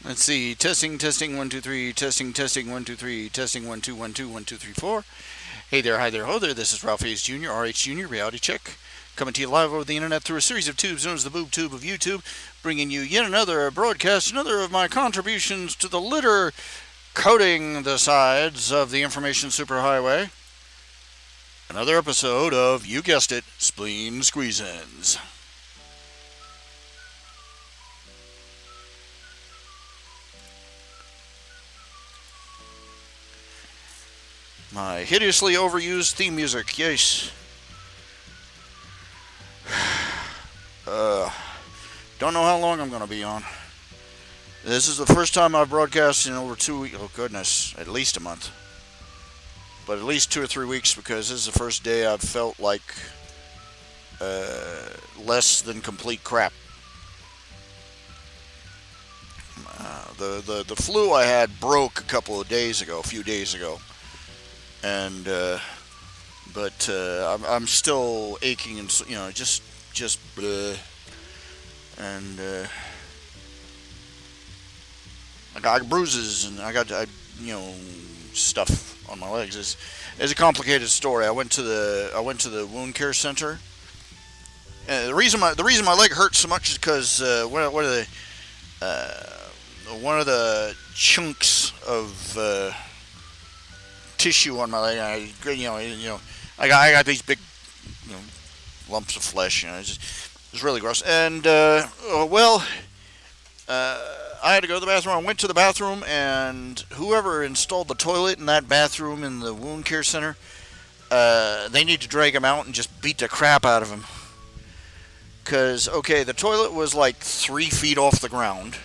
Let's see. Testing, testing, 1, 2, 3. Testing, testing, 1, 2, 3. Testing, 1, 2, 1, 2, 1, 2, 3, 4. Hey there, hi there, ho there. This is Ralph Hayes Jr., RH Jr., Reality Check. Coming to you live over the internet through a series of tubes known as the boob tube of YouTube, bringing you yet another broadcast, another of my contributions to the litter coating the sides of the information superhighway. Another episode of, you guessed it, Spleen Squeezins. My hideously overused theme music, yes. Don't know how long I'm going to be on. This is the first time I've broadcast in over 2 weeks. Oh, goodness, at least a month. But at least 2 or 3 weeks, because this is the first day I've felt like less than complete crap. The flu I had broke a few days ago. And but I'm still aching and just bleh. And I got bruises and I got stuff on my legs. It's a complicated story. I went to the wound care center. The reason my leg hurts so much is because one of the chunks of tissue on my leg. I got these big, lumps of flesh. It's really gross. And I had to go to the bathroom. I went to the bathroom, and whoever installed the toilet in that bathroom in the wound care center, they need to drag him out and just beat the crap out of him. Because the toilet was like 3 feet off the ground.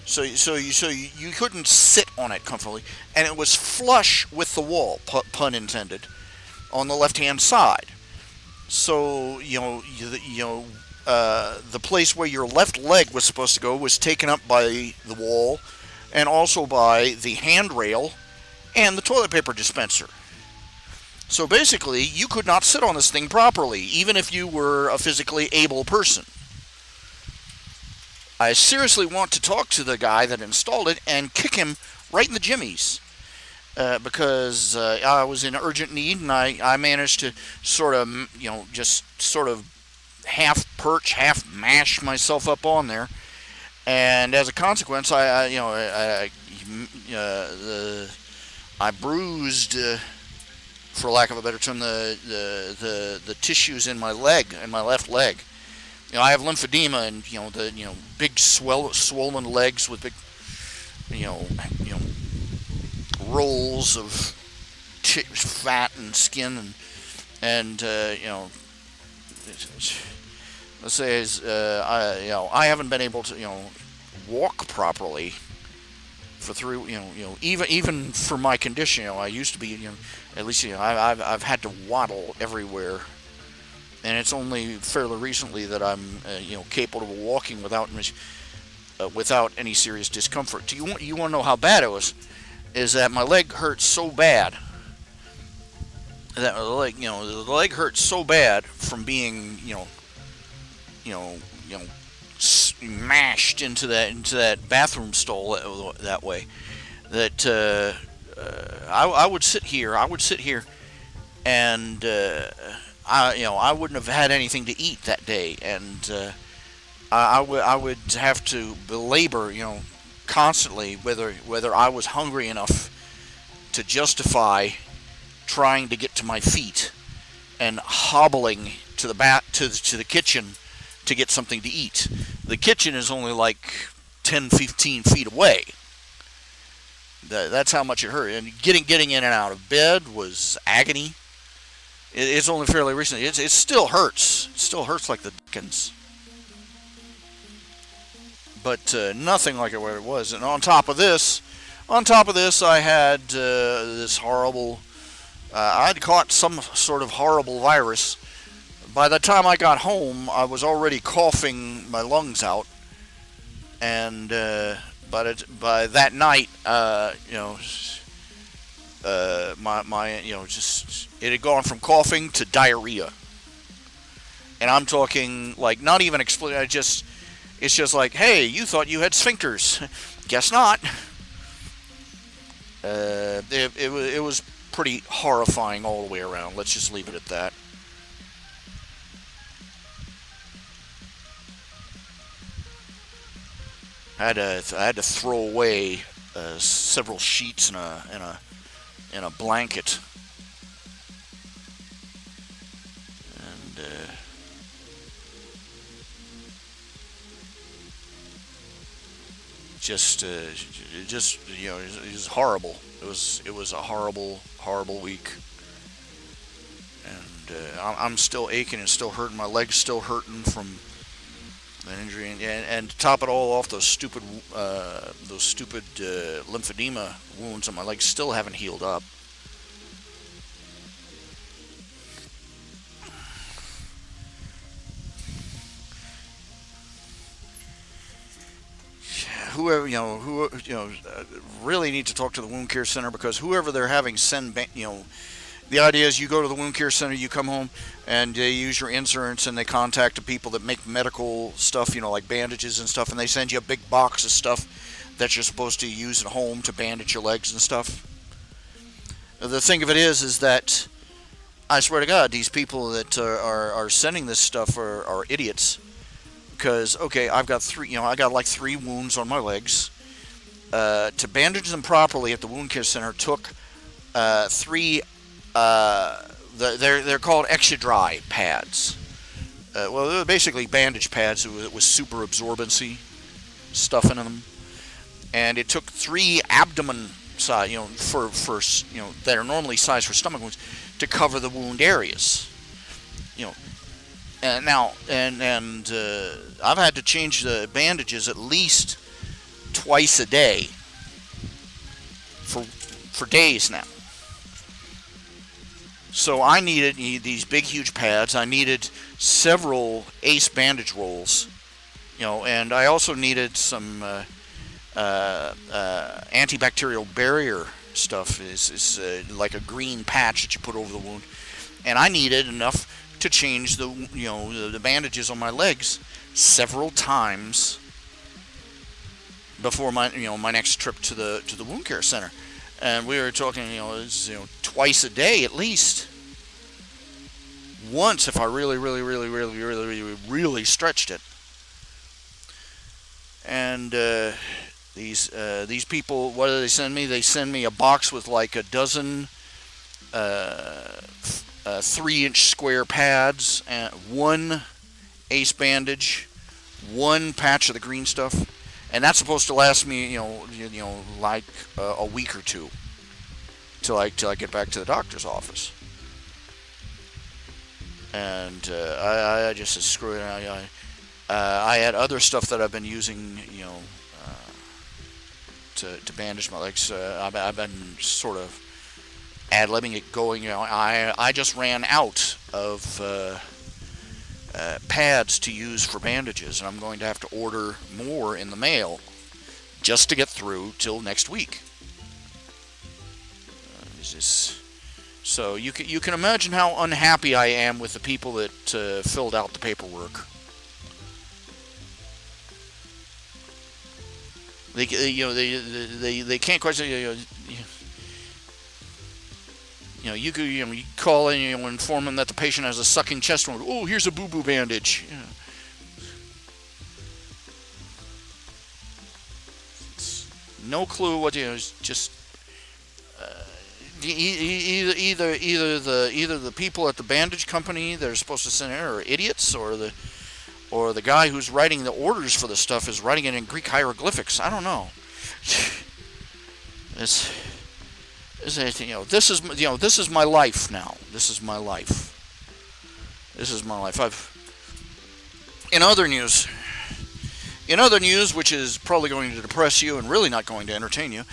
So you couldn't sit on it comfortably, and it was flush with the wall, pun intended, on the left-hand side. So the place where your left leg was supposed to go was taken up by the wall, and also by the handrail and the toilet paper dispenser. So basically, you could not sit on this thing properly, even if you were a physically able person. I seriously want to talk to the guy that installed it and kick him right in the jimmies. Because I was in urgent need, and I managed to sort of, just sort of half perch, half mash myself up on there. And as a consequence, I bruised, for lack of a better term, the tissues in my leg, in my left leg. I have lymphedema and big swollen legs with big rolls of fat and skin and let's say I haven't been able to walk properly for even for my condition. I used to be at least I've had to waddle everywhere. And it's only fairly recently that I'm, capable of walking without any serious discomfort. Do you want to know how bad it was? Is that my leg hurts so bad that the leg hurts so bad from being, smashed into that bathroom stall that way that I would sit here and. I wouldn't have had anything to eat that day, and I would have to belabor, constantly whether I was hungry enough to justify trying to get to my feet and hobbling to the kitchen to get something to eat. The kitchen is only like 10, 15 feet away. That's how much it hurt, and getting in and out of bed was agony. It's only fairly recent. It still hurts. It still hurts like the dickens. But nothing like what it was. And on top of this, I had this horrible. I'd caught some sort of horrible virus. By the time I got home, I was already coughing my lungs out. And by that night, it had gone from coughing to diarrhea. And I'm talking like not even explicit. It's just like, hey, you thought you had sphincters. Guess not. It was pretty horrifying all the way around. Let's just leave it at that. I had to throw away several sheets and a blanket, and just it was horrible. It was a horrible week, and I'm still aching and still hurting. My legs still hurting from an injury, and to top it all off, those stupid lymphedema wounds on my legs still haven't healed up. Whoever really need to talk to the wound care center, because whoever they're having send the idea is you go to the wound care center, you come home, and they use your insurance, and they contact the people that make medical stuff, like bandages and stuff, and they send you a big box of stuff that you're supposed to use at home to bandage your legs and stuff. The thing of it is that I swear to God, these people that are sending this stuff are idiots. Because okay, I've got I got like 3 wounds on my legs. To bandage them properly at the wound care center took 3. They're called extra dry pads. Well, they're basically bandage pads with super absorbency stuff in them, and it took 3 abdomen size, for that are normally sized for stomach wounds, to cover the wound areas. And now I've had to change the bandages at least twice a day for days now. So I needed these big, huge pads. I needed several ACE bandage rolls, and I also needed some antibacterial barrier stuff. Is like a green patch that you put over the wound, and I needed enough to change the bandages on my legs several times before my next trip to the wound care center. And we were talking, twice a day at least. Once if I really stretched it. And these people, what do they send me? They send me a box with like a dozen 3-inch square pads, and 1 ACE bandage, 1 patch of the green stuff. And that's supposed to last me, like a week or 2, till I get back to the doctor's office. And I just said screw it. I had other stuff that I've been using, to bandage my legs. I've been sort of ad-libbing it, going. I just ran out of pads to use for bandages, and I'm going to have to order more in the mail just to get through till next week. So you can imagine how unhappy I am with the people that filled out the paperwork. They can't quite say you call in, inform them that the patient has a sucking chest wound. Oh, here's a boo-boo bandage. No clue what it's just either the people at the bandage company that are supposed to send it are idiots, or the guy who's writing the orders for the stuff is writing it in Greek hieroglyphics. I don't know. This is my life now. This is my life. In other news, which is probably going to depress you and really not going to entertain you,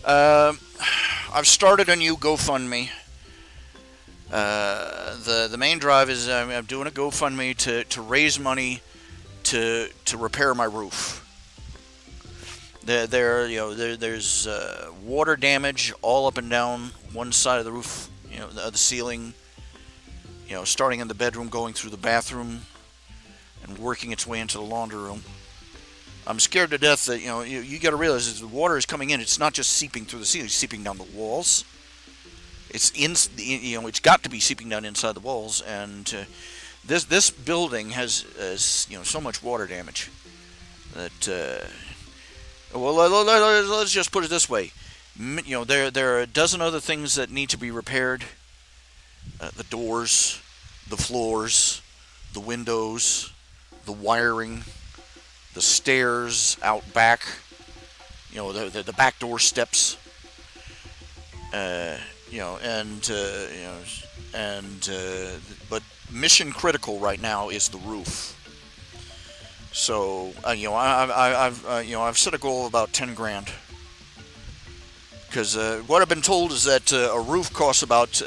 I've started a new GoFundMe. The main drive is I'm doing a GoFundMe to raise money to repair my roof. There's water damage all up and down one side of the roof, the ceiling, starting in the bedroom, going through the bathroom, and working its way into the laundry room. I'm scared to death that you got to realize as the water is coming in, it's not just seeping through the ceiling, it's seeping down the walls. It's got to be seeping down inside the walls, and this building has so much water damage that well, let's just put it this way. There are a dozen other things that need to be repaired: the doors, the floors, the windows, the wiring, the stairs out back. The back door steps. But mission critical right now is the roof. So I've set a goal of about 10 grand, because what I've been told is that a roof costs about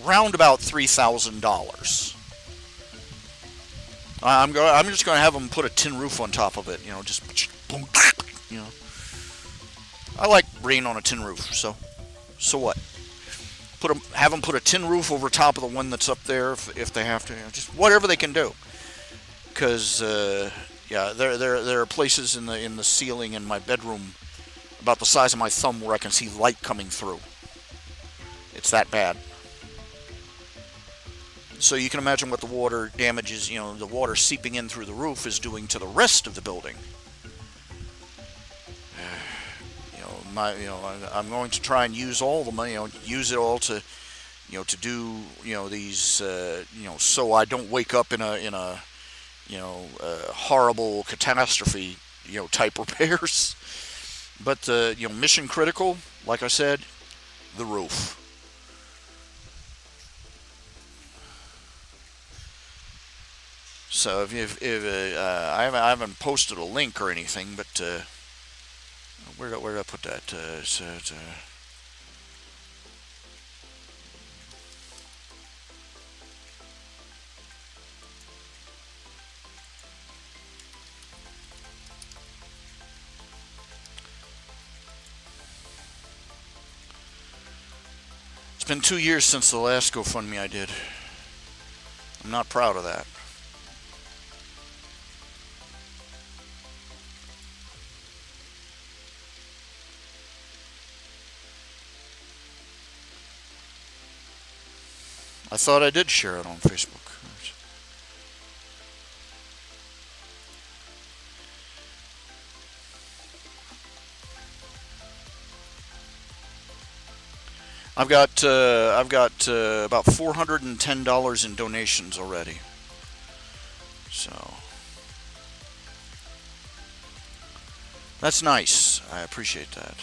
round about $3,000. I'm just going to have them put a tin roof on top of it. Just boom. I like rain on a tin roof. So what? Have them put a tin roof over top of the one that's up there if they have to. Just whatever they can do. Because there are places in the ceiling in my bedroom about the size of my thumb where I can see light coming through. It's that bad. So you can imagine what the water damages, the water seeping in through the roof is doing to the rest of the building. I'm going to try and use all the money, use it all to, to do, these, so I don't wake up in a horrible catastrophe, type repairs. But mission critical, like I said, the roof. So if I haven't posted a link or anything, but where did I put that? It's been 2 years since the last GoFundMe I did. I'm not proud of that. I thought I did share it on Facebook. I've got about $410 in donations already. So that's nice. I appreciate that.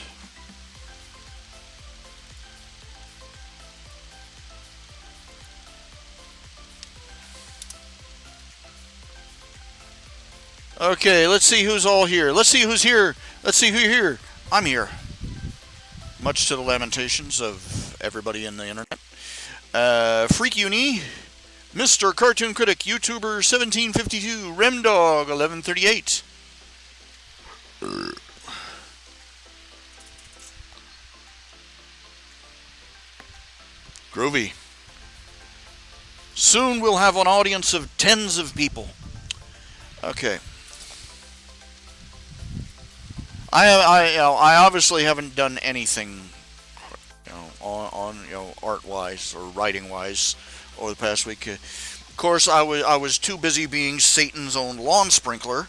Okay, let's see who's all here. Let's see who's here. Let's see who's here. I'm here. Much to the lamentations of everybody in the internet. Freak Uni, Mr. Cartoon Critic, YouTuber 1752, Remdog 1138. Groovy. Soon we'll have an audience of tens of people. Okay. I obviously haven't done anything, on art wise or writing wise over the past week. Of course, I was too busy being Satan's own lawn sprinkler.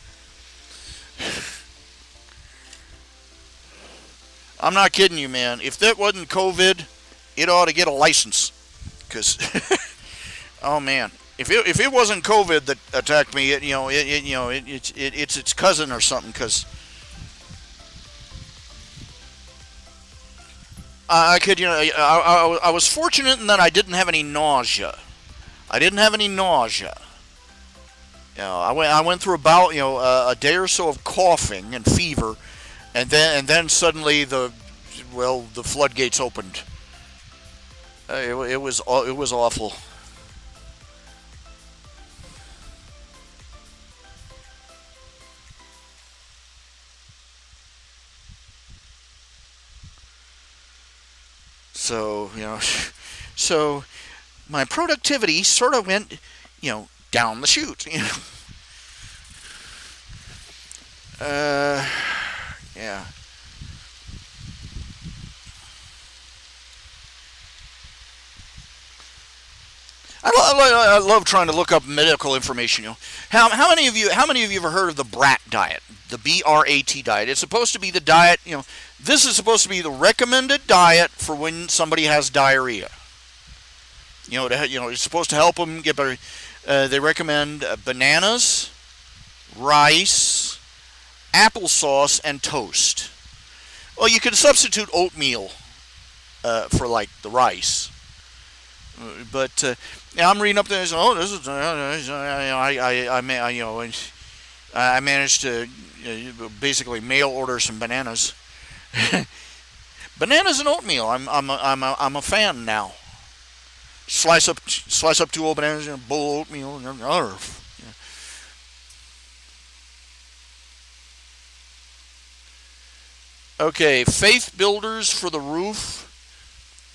I'm not kidding you, man. If that wasn't COVID, it ought to get a license. Cause, oh man, if it wasn't COVID that attacked me, it's its cousin or something. Cause I could, I was fortunate in that I didn't have any nausea. I went through about a day or so of coughing and fever, and then suddenly the floodgates opened. It was awful. So, so my productivity sort of went, down the chute. Uh, yeah. I love trying to look up medical information. How many of you ever heard of the BRAT diet? The BRAT diet. It's supposed to be the diet. This is supposed to be the recommended diet for when somebody has diarrhea. It's supposed to help them get better. They recommend bananas, rice, applesauce, and toast. Well, you can substitute oatmeal for like the rice. But I'm reading up there. Oh, this is I managed to basically mail order some bananas, bananas and oatmeal. I'm a fan now. Slice up two old bananas and a bowl of oatmeal. Okay, faith builders for the roof.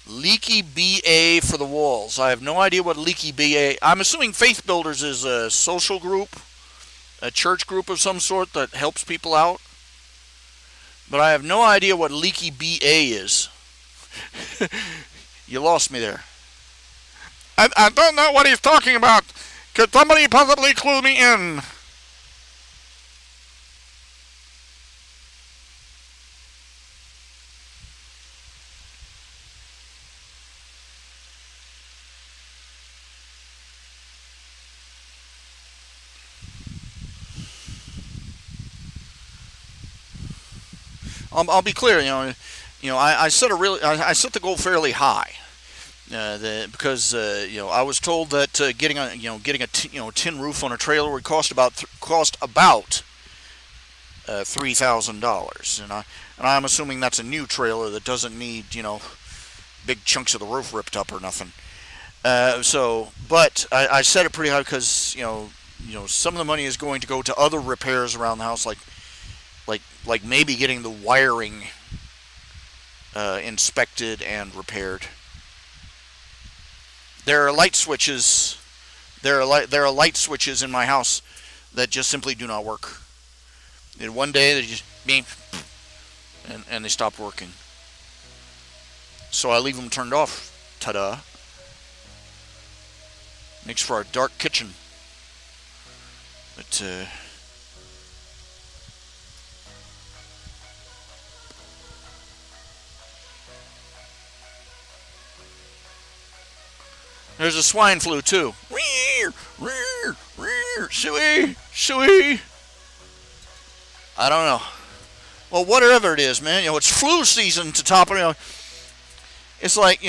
Leaky BA for the walls. I have no idea what Leaky BA. I'm assuming Faith Builders is a social group, a church group of some sort that helps people out. But I have no idea what Leaky BA is. You lost me there. I don't know what he's talking about. Could somebody possibly clue me in? I'll be clear. I set I set the goal fairly high. Because I was told that getting a tin roof on a trailer would cost about $3,000, and I'm assuming that's a new trailer that doesn't need big chunks of the roof ripped up or nothing. But I set it pretty high because some of the money is going to go to other repairs around the house, like maybe getting the wiring inspected and repaired. There are light switches. There are light switches in my house that just simply do not work. And one day they just beep, and they stop working. So I leave them turned off. Ta-da! Makes for a dark kitchen. But there's a swine flu too. Shooey, shooey. I don't know. Well, whatever it is, man. It's flu season to top it. It's like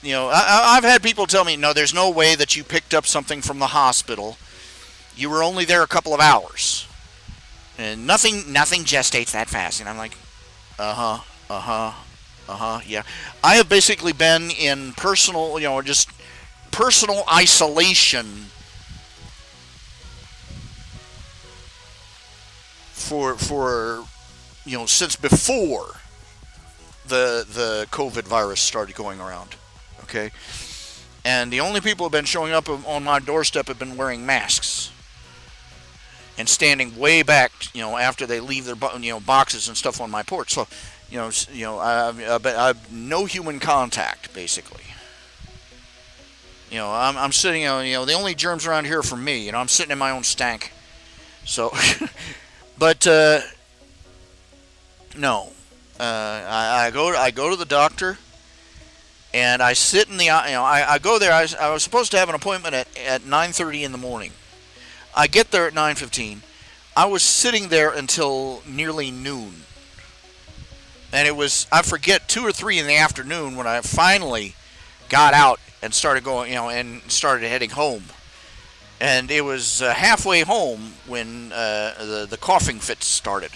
I've had people tell me, no, there's no way that you picked up something from the hospital. You were only there a couple of hours, and nothing gestates that fast. And I'm like, yeah. I have basically been in personal, just personal isolation for since before the COVID virus started going around. Okay, and the only people who have been showing up on my doorstep have been wearing masks and standing way back, after they leave their boxes and stuff on my porch. So. I've no human contact, basically. I'm sitting, the only germs around here are from me. I'm sitting in my own stank. So, but no, I go to the doctor, and I sit in the, I go there. I was supposed to have an appointment at 9:30 in the morning. I get there at 9:15. I was sitting there until nearly noon. And it was, I forget, 2 or 3 in the afternoon when I finally got out and started going, and started heading home. And it was halfway home when the coughing fits started.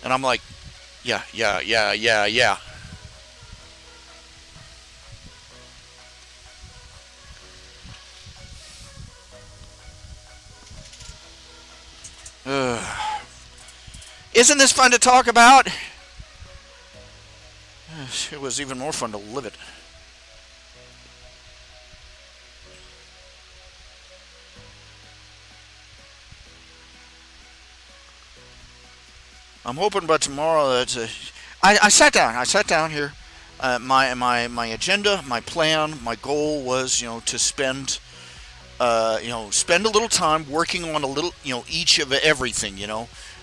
And I'm like, yeah. Isn't this fun to talk about? It was even more fun to live it. I'm hoping by tomorrow that I sat down. I sat down here. My agenda, my plan, my goal was to spend spend a little time working on a little each of everything.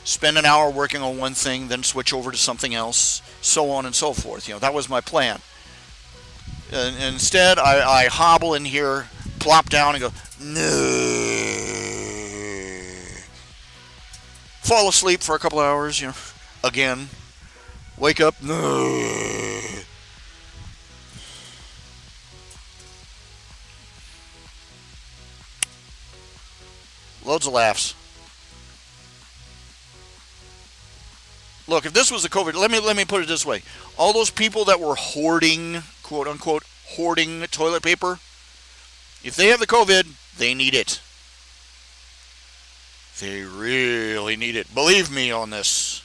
Spend an hour working on one thing, then switch over to something else, so on and so forth. That was my plan. And instead, I hobble in here, plop down, and go no. Fall asleep for a couple hours. Again, wake up. No. Loads of laughs. Look, if this was a COVID, let me put it this way: all those people that were hoarding, quote unquote, hoarding toilet paper, if they have the COVID, they need it. They really need it. Believe me on this.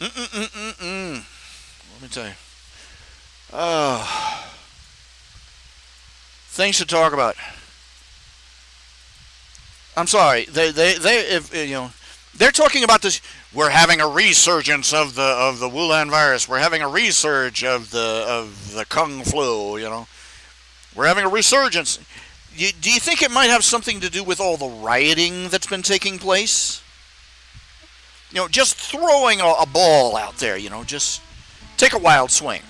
Mm-mm-mm-mm-mm. Let me tell you. Oh, things to talk about. I'm sorry. They if they're talking about this. We're having a resurgence of the Wuhan virus. We're having a resurge of the Kung flu. We're having a resurgence. Do you think it might have something to do with all the rioting that's been taking place? Just throwing a ball out there. Just take a wild swing.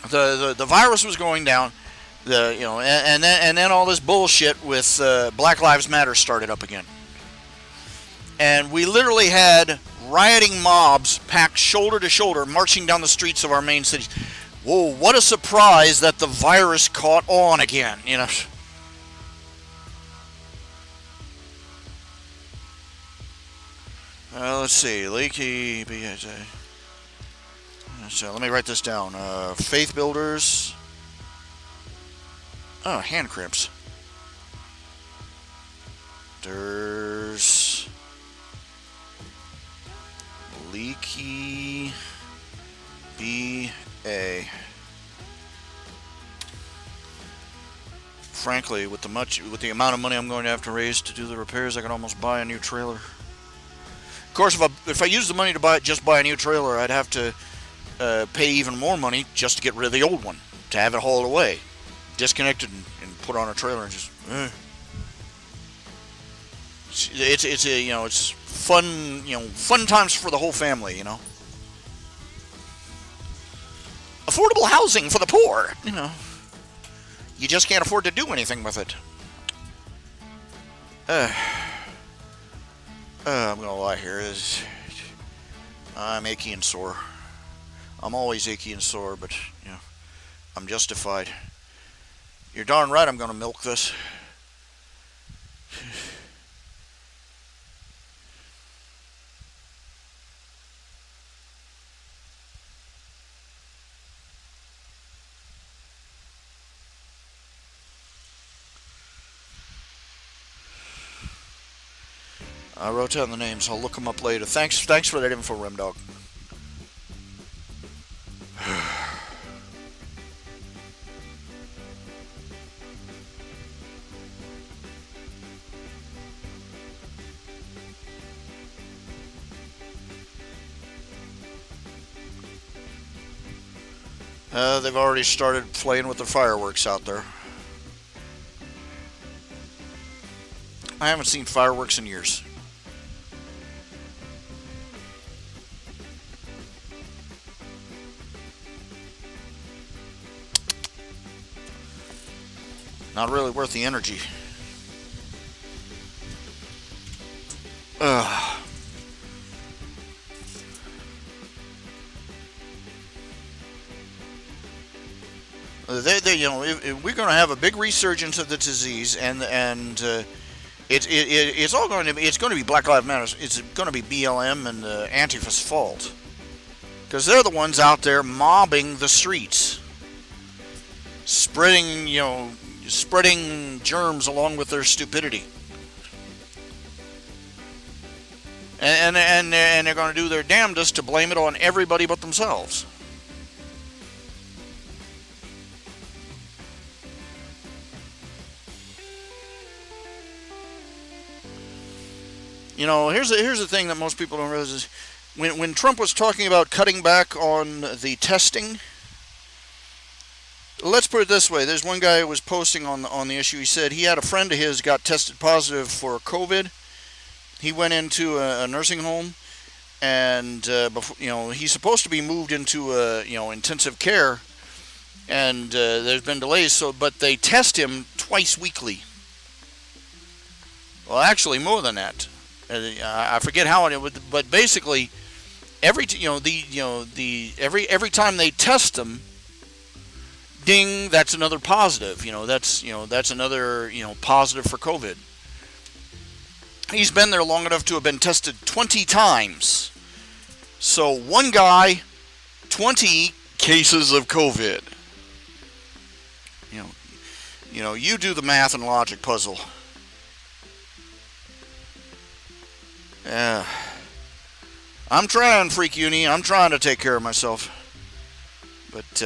The virus was going down. And then all this bullshit with Black Lives Matter started up again. And we literally had rioting mobs packed shoulder to shoulder marching down the streets of our main cities. Whoa, what a surprise that the virus caught on again, let's see, leaky. So let me write this down. Faith builders. Oh, hand cramps. There's leaky BA. Frankly, with the amount of money I'm going to have to raise to do the repairs, I can almost buy a new trailer. Of course, if I use the money to buy a new trailer, I'd have to pay even more money just to get rid of the old one, to have it hauled away, disconnected, and put on a trailer and just. It's fun fun times for the whole family. Affordable housing for the poor. You just can't afford to do anything with it. I'm gonna lie here. I'm achy and sore. I'm always achy and sore, but I'm justified. You're darn right I'm gonna milk this. I wrote down the names. I'll look them up later. Thanks for that info, Remdog. They've already started playing with the fireworks out there. I haven't seen fireworks in years. Not really worth the energy. Ugh. If we're going to have a big resurgence of the disease, and it's all going to be Black Lives Matter. It's going to be BLM and Antifa's fault, because they're the ones out there mobbing the streets, spreading germs along with their stupidity. and they're going to do their damnedest to blame it on everybody but themselves. Here's the thing that most people don't realize is when Trump was talking about cutting back on the testing. Let's put it this way: there's one guy who was posting on the issue. He said he had a friend of his got tested positive for COVID. He went into a nursing home, and before, he's supposed to be moved into intensive care, and there's been delays. But they test him twice weekly. Well, actually, more than that. I forget how it would, but basically, every time they test them, ding, that's another positive. That's another positive for COVID. He's been there long enough to have been tested 20 times. So one guy, 20 cases of COVID. You do the math and logic puzzle. Yeah. I'm trying, Freak Uni. I'm trying to take care of myself. But,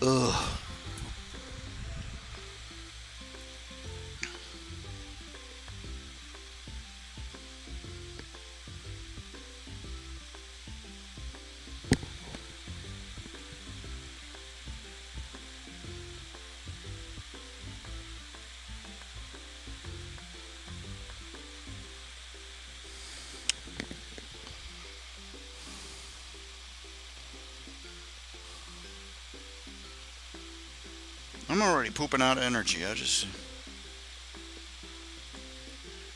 ugh. I'm already pooping out energy.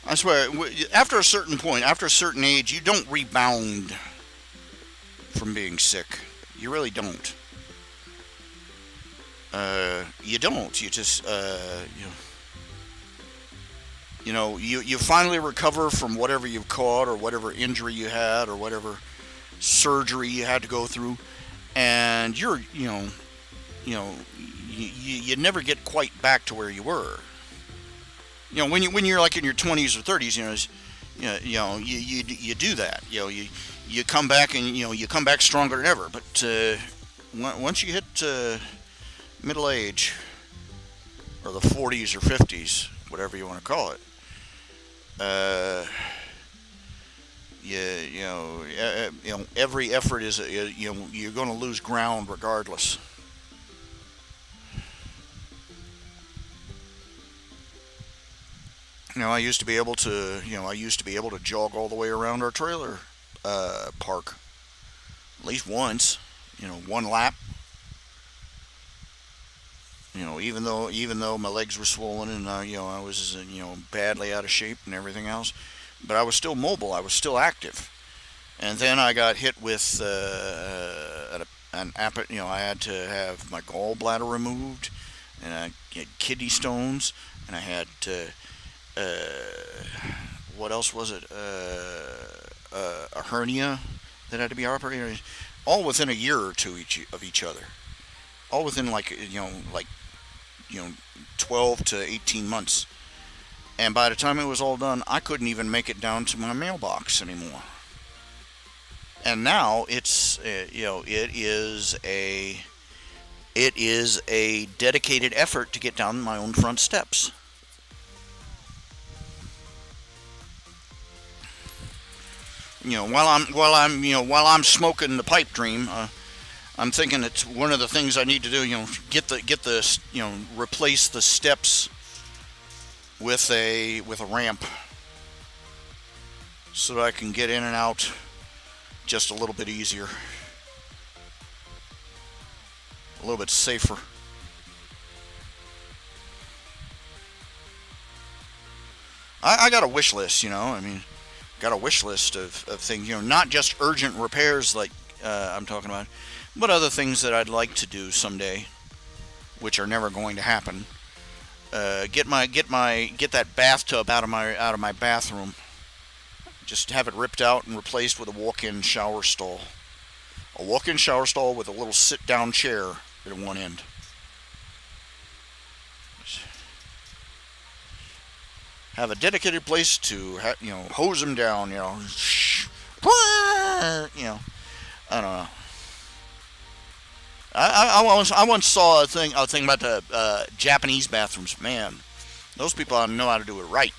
I swear, after a certain point, after a certain age, you don't rebound from being sick. You really don't. You don't. You just, you finally recover from whatever you've caught or whatever injury you had or whatever surgery you had to go through, and you never get quite back to where you were. When you're like in your 20s or 30s, you do that. You come back and you come back stronger than ever. But once you hit middle age or the 40s or 50s, whatever you want to call it, every effort is you're going to lose ground regardless. I used to be able to jog all the way around our trailer park at least once, one lap. Even though my legs were swollen and I was badly out of shape and everything else, but I was still mobile. I was still active. And then I got hit with I had to have my gallbladder removed, and I had kidney stones, and I had what else was it? A hernia that had to be operated, all within a year or two of each other, all within like 12 to 18 months. And by the time it was all done, I couldn't even make it down to my mailbox anymore. And now it's it is a dedicated effort to get down my own front steps. While I'm smoking the pipe dream, I'm thinking it's one of the things I need to do. Replace the steps with a ramp so that I can get in and out just a little bit easier, a little bit safer. I got a wish list, got a wish list of things, not just urgent repairs like I'm talking about, but other things that I'd like to do someday, which are never going to happen. Get that bathtub out of my bathroom. Just have it ripped out and replaced with a walk-in shower stall. A walk-in shower stall with a little sit-down chair at one end. have a dedicated place to hose them down. You know. I don't know. I once saw a thing about the Japanese bathrooms. Man, those people know how to do it right.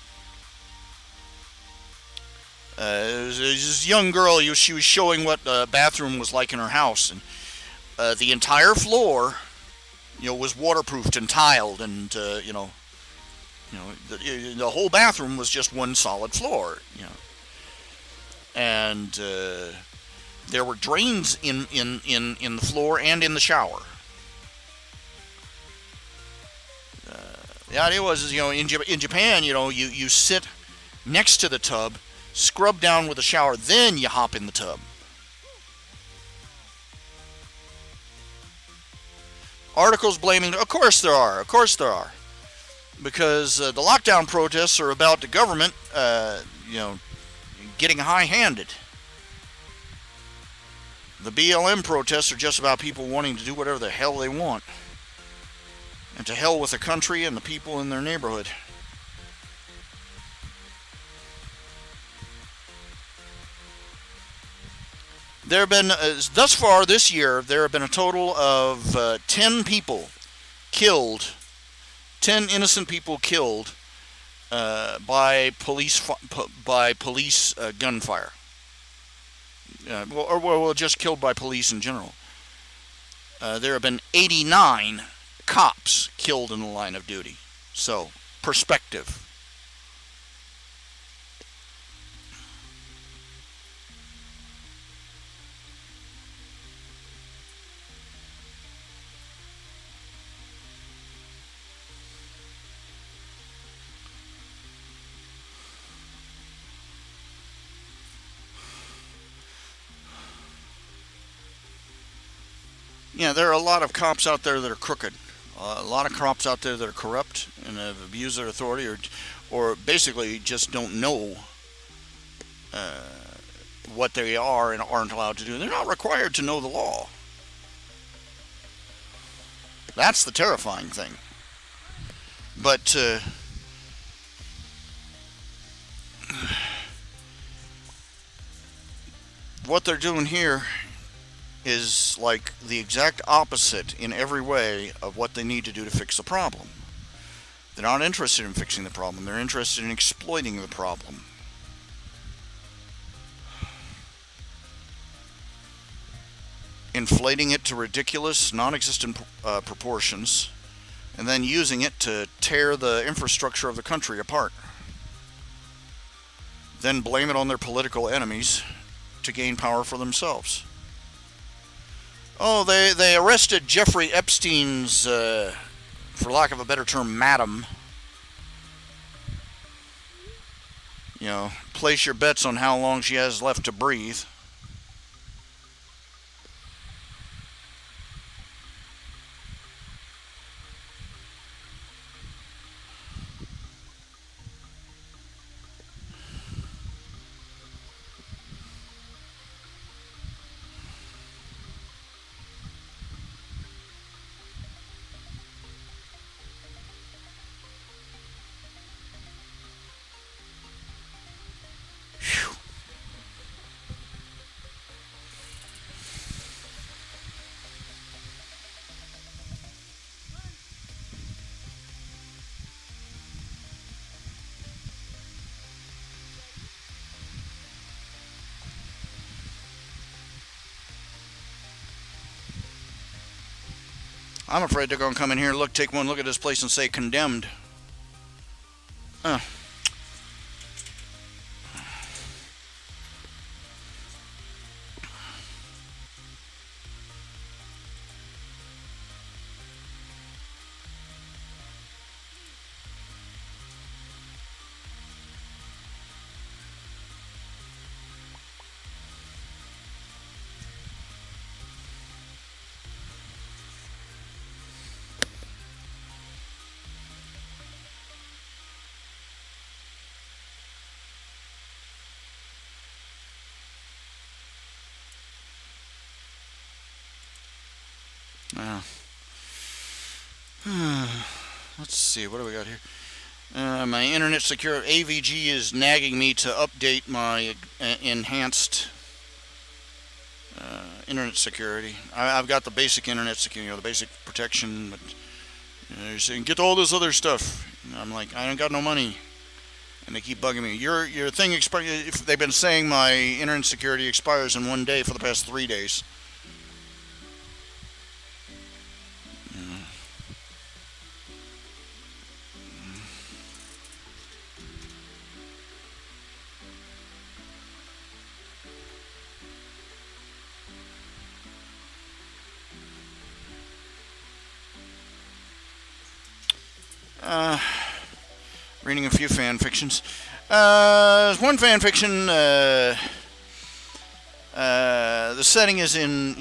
There's this young girl. She was showing what the bathroom was like in her house, and the entire floor, was waterproofed and tiled, and the whole bathroom was just one solid floor. And there were drains in the floor and in the shower. The idea was, in Japan, you sit next to the tub, scrub down with the shower, then you hop in the tub. Articles blaming, of course there are, because the lockdown protests are about the government, getting high-handed. The BLM protests are just about people wanting to do whatever the hell they want. And to hell with the country and the people in their neighborhood. There have been, thus far this year, there have been a total of 10 people killed, 10 innocent people killed by police gunfire. Or just killed by police in general. There have been 89 cops killed in the line of duty. So, perspective. Yeah, there are a lot of cops out there that are crooked. A lot of cops out there that are corrupt and have abused their authority, or basically just don't know uh, what they are and aren't allowed to do. They're not required to know the law. That's the terrifying thing. But what they're doing here is like the exact opposite in every way of what they need to do to fix the problem. They're not interested in fixing the problem. They're interested in exploiting the problem. Inflating it to ridiculous, non-existent proportions, and then using it to tear the infrastructure of the country apart. Then blame it on their political enemies to gain power for themselves. Oh, they arrested Jeffrey Epstein's, for lack of a better term, madam. Place your bets on how long she has left to breathe. I'm afraid they're going to come in here and take one look at this place and say condemned. Uh. Uh. Let's see, what do we got here? My internet secure AVG is nagging me to update my enhanced internet security. I've got the basic internet security, the basic protection, but they're saying get all this other stuff. And I'm like, I don't got no money, and they keep bugging me. Your thing expires. If they've been saying my internet security expires in 1 day for the past 3 days. Uh, Reading a few fan fictions. One fan fiction. The setting is in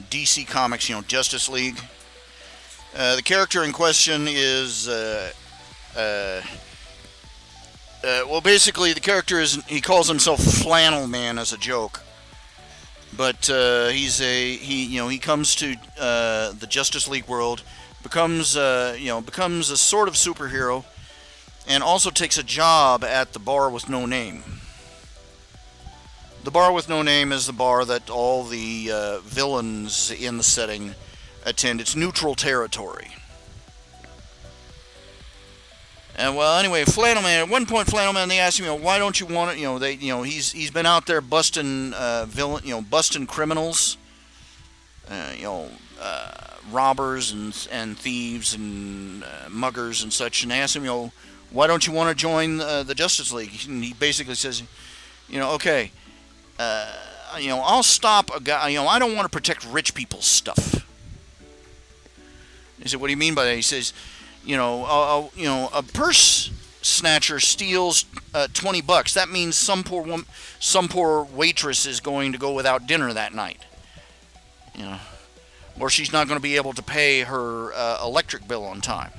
DC Comics, Justice League. The character in question is well, basically the character he calls himself Flannel Man as a joke, but he comes to the Justice League world, becomes a sort of superhero, and also takes a job at the Bar with No Name. The Bar with No Name is the bar that all the villains in the setting attend. It's neutral territory. And well, anyway, Flannel Man. At one point, Flannel Man, they asked him, why don't you want it? He's been out there busting busting criminals, robbers and thieves and muggers and such. And they asked him, why don't you want to join the Justice League? And he basically says, okay, I'll stop a guy. I don't want to protect rich people's stuff. He said, what do you mean by that? He says, a purse snatcher steals $20. That means some poor waitress is going to go without dinner that night. Or she's not going to be able to pay her electric bill on time.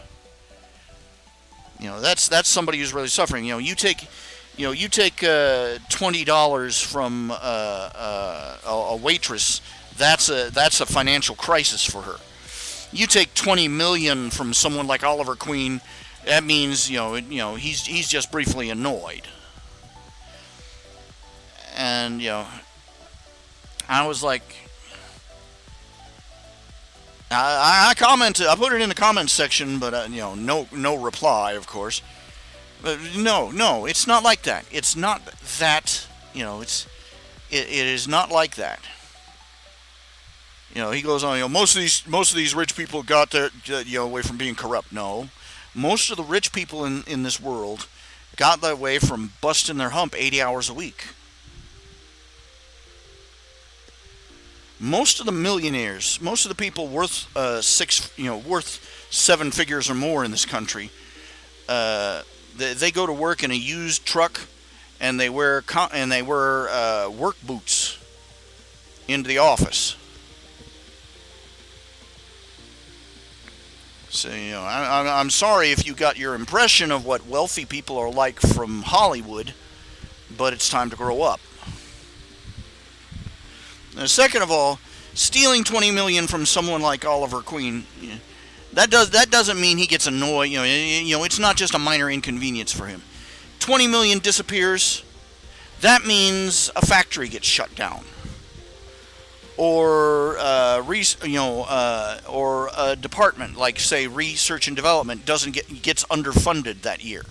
That's somebody who's really suffering. You take $20 from a waitress. That's a financial crisis for her. You take 20 million from someone like Oliver Queen, that means he's just briefly annoyed. And I was like, I commented, I put it in the comments section, but no reply, of course. But no, it's not like that. It's not that. It is not like that. He goes on. Most of these rich people got their away from being corrupt. No, most of the rich people in this world got that way from busting their hump 80 hours a week. Most of the millionaires, most of the people worth worth 7 figures or more in this country, they go to work in a used truck, and they wear work boots into the office. So I'm sorry if you got your impression of what wealthy people are like from Hollywood, but it's time to grow up. Now, second of all, stealing 20 million from someone like Oliver Queen, that doesn't mean he gets annoyed. It's not just a minor inconvenience for him. 20 million disappears. That means a factory gets shut down, or or a department like, say, research and development gets underfunded that year,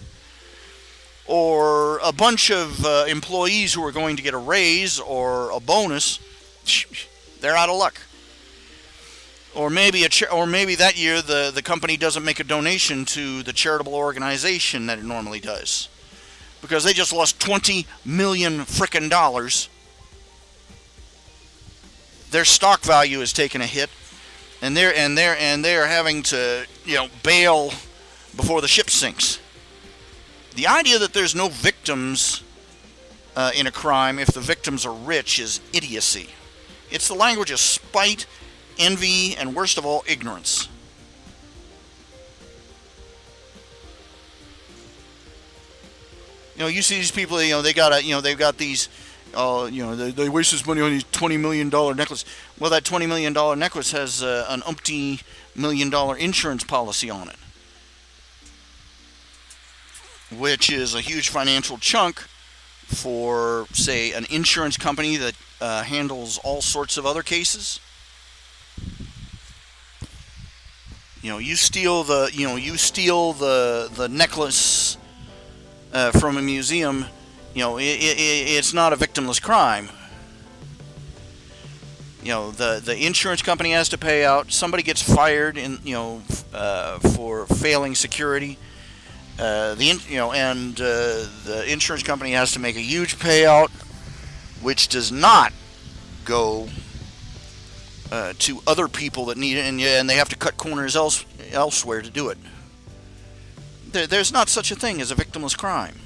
or a bunch of employees who are going to get a raise or a bonus, they're out of luck. Or maybe that year the company doesn't make a donation to the charitable organization that it normally does, because they just lost $20 million frickin' dollars. Their stock value has taken a hit, and they're having to bail before the ship sinks. The idea that there's no victims in a crime if the victims are rich is idiocy. It's the language of spite, envy, and worst of all, ignorance. You see these people. They've got these. They waste this money on these $20 million necklace. Well, that $20 million necklace has an umpty $1 million insurance policy on it. which is a huge financial chunk for, say, an insurance company that handles all sorts of other cases. You steal the necklace from a museum. It's not a victimless crime. The insurance company has to pay out. Somebody gets fired for failing security. The insurance company has to make a huge payout, which does not go to other people that need it, and they have to cut corners elsewhere to do it. There's not such a thing as a victimless crime.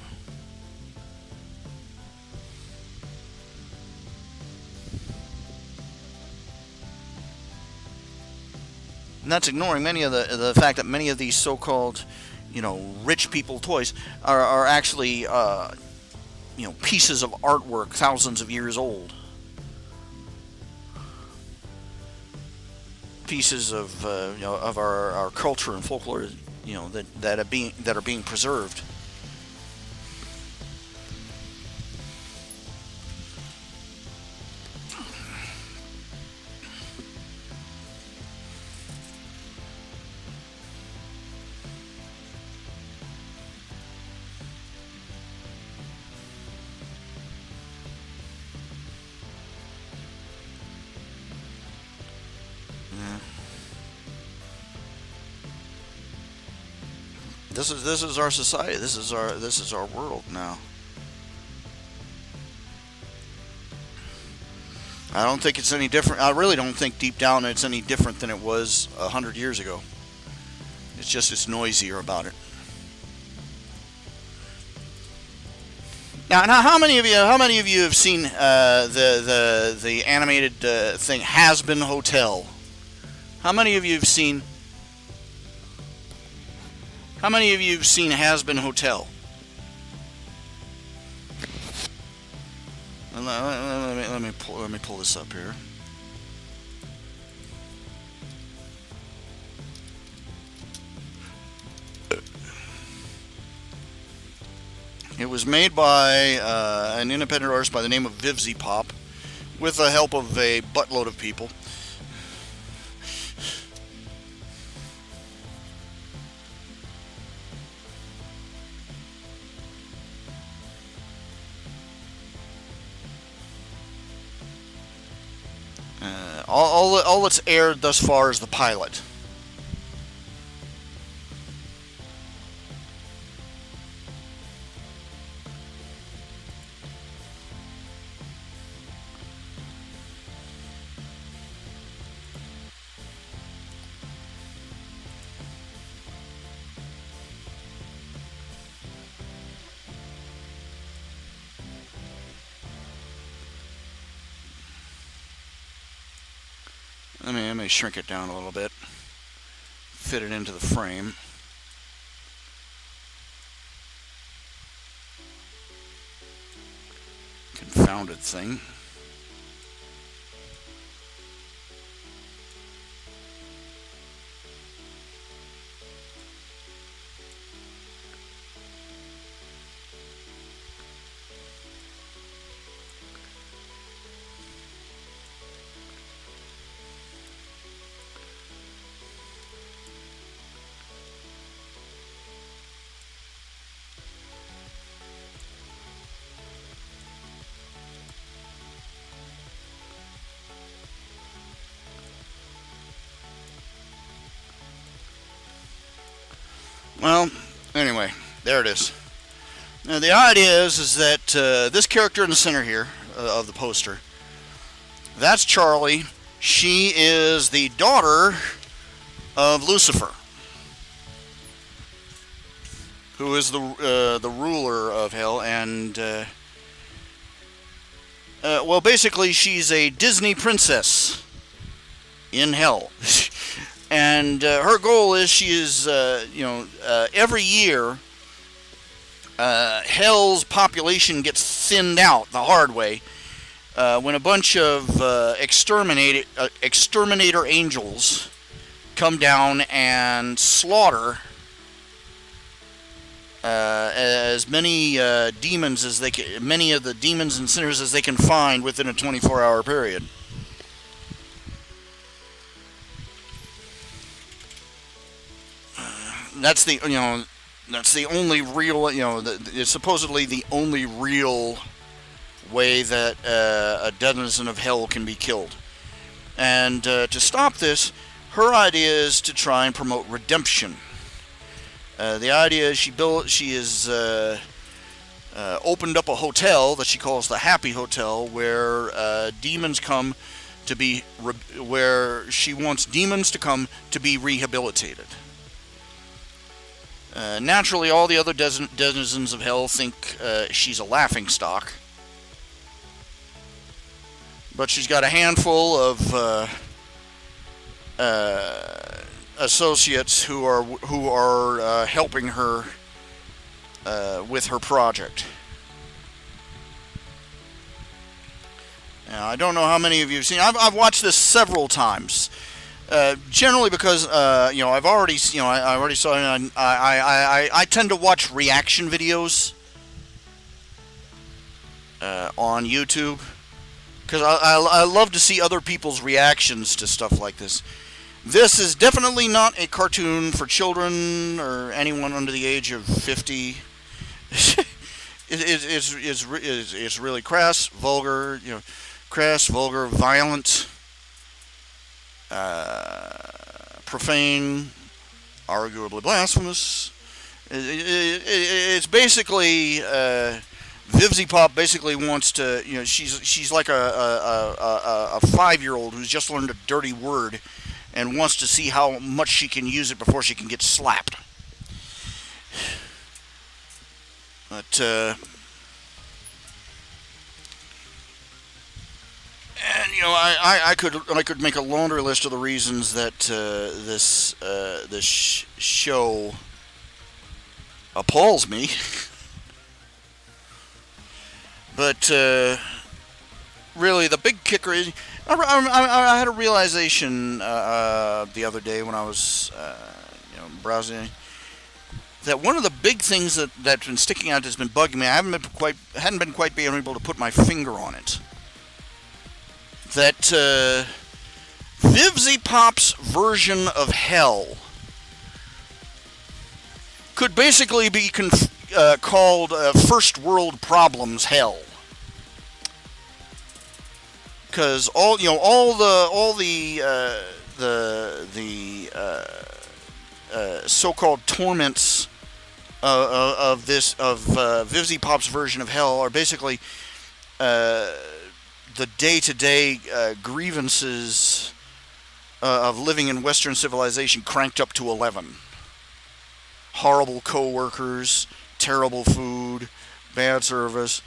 And that's ignoring many of the fact that many of these so-called, rich people toys are actually, pieces of artwork thousands of years old. Pieces of of our culture and folklore, that are being preserved. This is our society. This is our world now. I don't think it's any different. I really don't think deep down it's any different than it was 100 years ago. It's noisier about it. Now, how many of you have seen the animated thing Has Been Hotel? How many of you have seen? How many of you have seen Has Been Hotel? Let me pull this up here. It was made by an independent artist by the name of Vivzy Pop, with the help of a buttload of people. All that's aired thus far is the pilot. Let me shrink it down a little bit, fit it into the frame. Confounded thing. Well, anyway, there it is. Now, the idea is that this character in the center here of the poster, that's Charlie. She is the daughter of Lucifer, who is the ruler of hell, and well, basically, she's a Disney princess in hell. And her goal is every year, hell's population gets thinned out the hard way when a bunch of exterminator angels come down and slaughter as many demons as they can, many of the demons and sinners as they can find within a 24-hour period. That's the that's the only real it's supposedly the only real way that a denizen of hell can be killed. And to stop this, her idea is to try and promote redemption. The idea is she has opened up a hotel that she calls the Happy Hotel, where demons come to be, where she wants demons to come to be rehabilitated. Naturally, all the other denizens of hell think she's a laughingstock. But she's got a handful of associates who are helping her with her project. Now, I don't know how many of you have seen. I've watched this several times. Generally because I've already I already saw it. I tend to watch reaction videos on YouTube. Because I love to see other people's reactions to stuff like this. This is definitely not a cartoon for children or anyone under the age of 50. It's really crass, vulgar, violent, profane, arguably blasphemous. It's basically. Vivzy Pop basically wants to, she's like a 5-year-old who's just learned a dirty word and wants to see how much she can use it before she can get slapped. But, and I could make a laundry list of the reasons that this show appalls me. But really, the big kicker is I had a realization the other day when I was browsing that one of the big things that's been sticking out that's been bugging me. I hadn't been quite being able to put my finger on it. That Vivzy Pop's version of hell could basically be called first world problems hell. Because all the so-called torments of Vivzy Pop's version of hell are basically the day-to-day grievances of living in Western civilization cranked up to 11. Horrible co-workers, terrible food, bad service,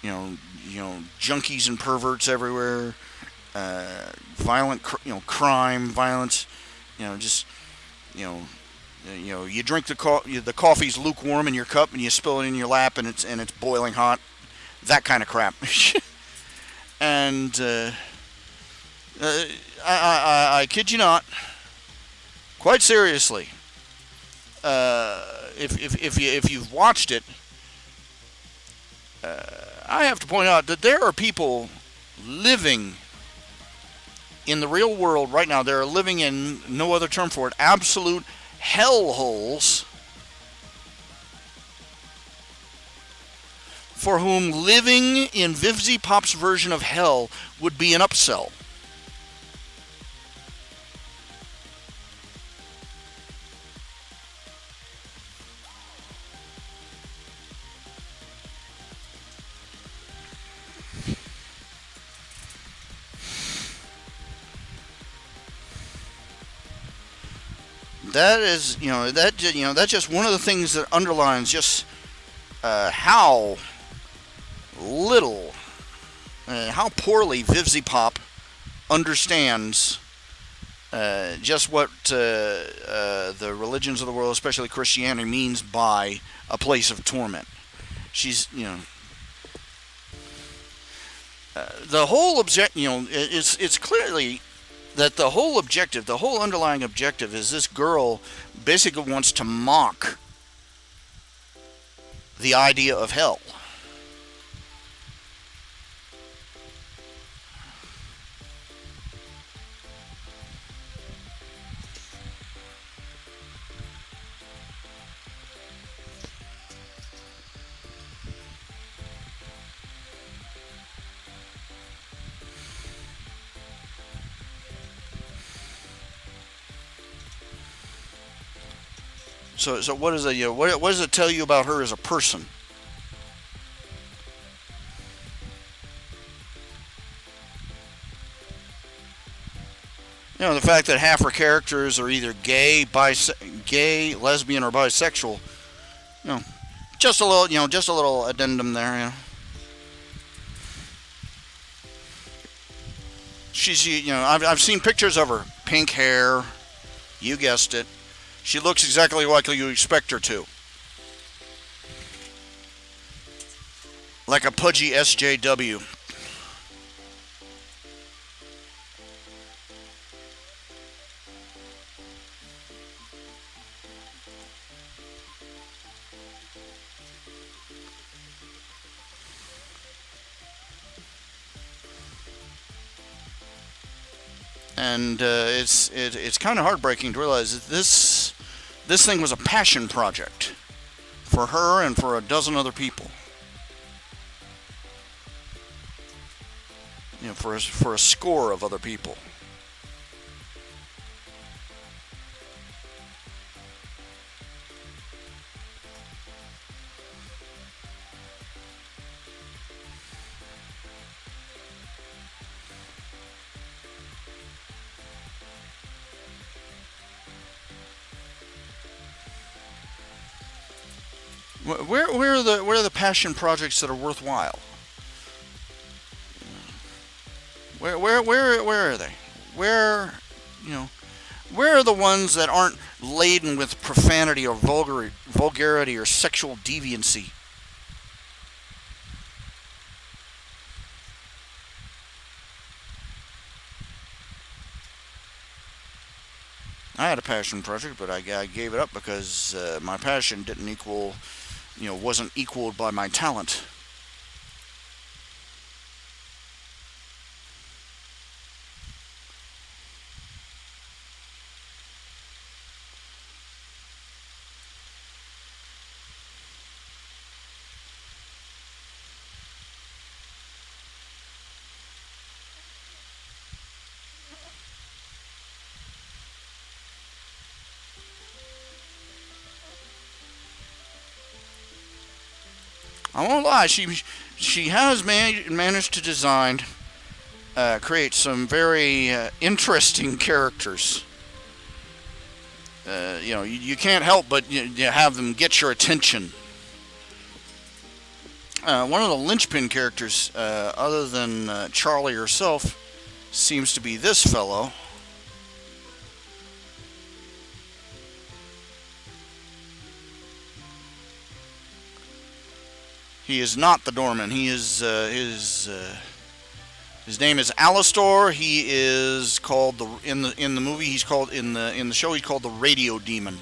junkies and perverts everywhere, violent, crime, violence, you drink the coffee's lukewarm in your cup and you spill it in your lap and it's boiling hot, that kind of crap. And I kid you not, quite seriously, if you've watched it, I have to point out that there are people living in the real world right now. They're living in, no other term for it, absolute hellholes, for whom living in Vivzy Pop's version of hell would be an upsell. That is, that's just one of the things that underlines just how little, how poorly Vivzy Pop understands just what the religions of the world, especially Christianity, means by a place of torment. She's, the whole it's clearly that the whole underlying objective is this girl basically wants to mock the idea of hell. So what is it? What does it tell you about her as a person? The fact that half her characters are either gay, lesbian, or bisexual. You know, just a little addendum there. I've seen pictures of her, pink hair. You guessed it. She looks exactly like you expect her to. Like a pudgy SJW. And it's kind of heartbreaking to realize that this thing was a passion project for her and for a dozen other people. For a score of other people. Where are the passion projects that are worthwhile? Where are they? Where are the ones that aren't laden with profanity or vulgarity or sexual deviancy? I had a passion project, but I gave it up because my passion wasn't equaled by my talent. I won't lie. She has managed to create some very interesting characters. You can't help but you have them get your attention. One of the linchpin characters, other than Charlie herself, seems to be this fellow. He is not the doorman. He is his name is Alistor. He is called in the movie. He's called in the show. He's called the Radio Demon.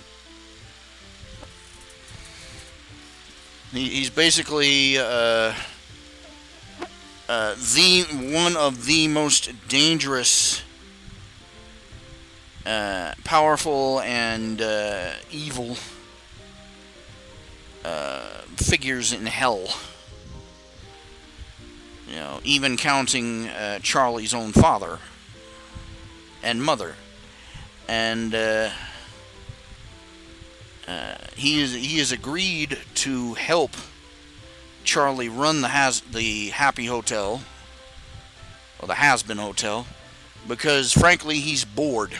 He's basically the one of the most dangerous, powerful, and evil figures in hell. Even counting Charlie's own father and mother, and he has agreed to help Charlie run the Happy Hotel, or the Has-Been Hotel, because frankly he's bored.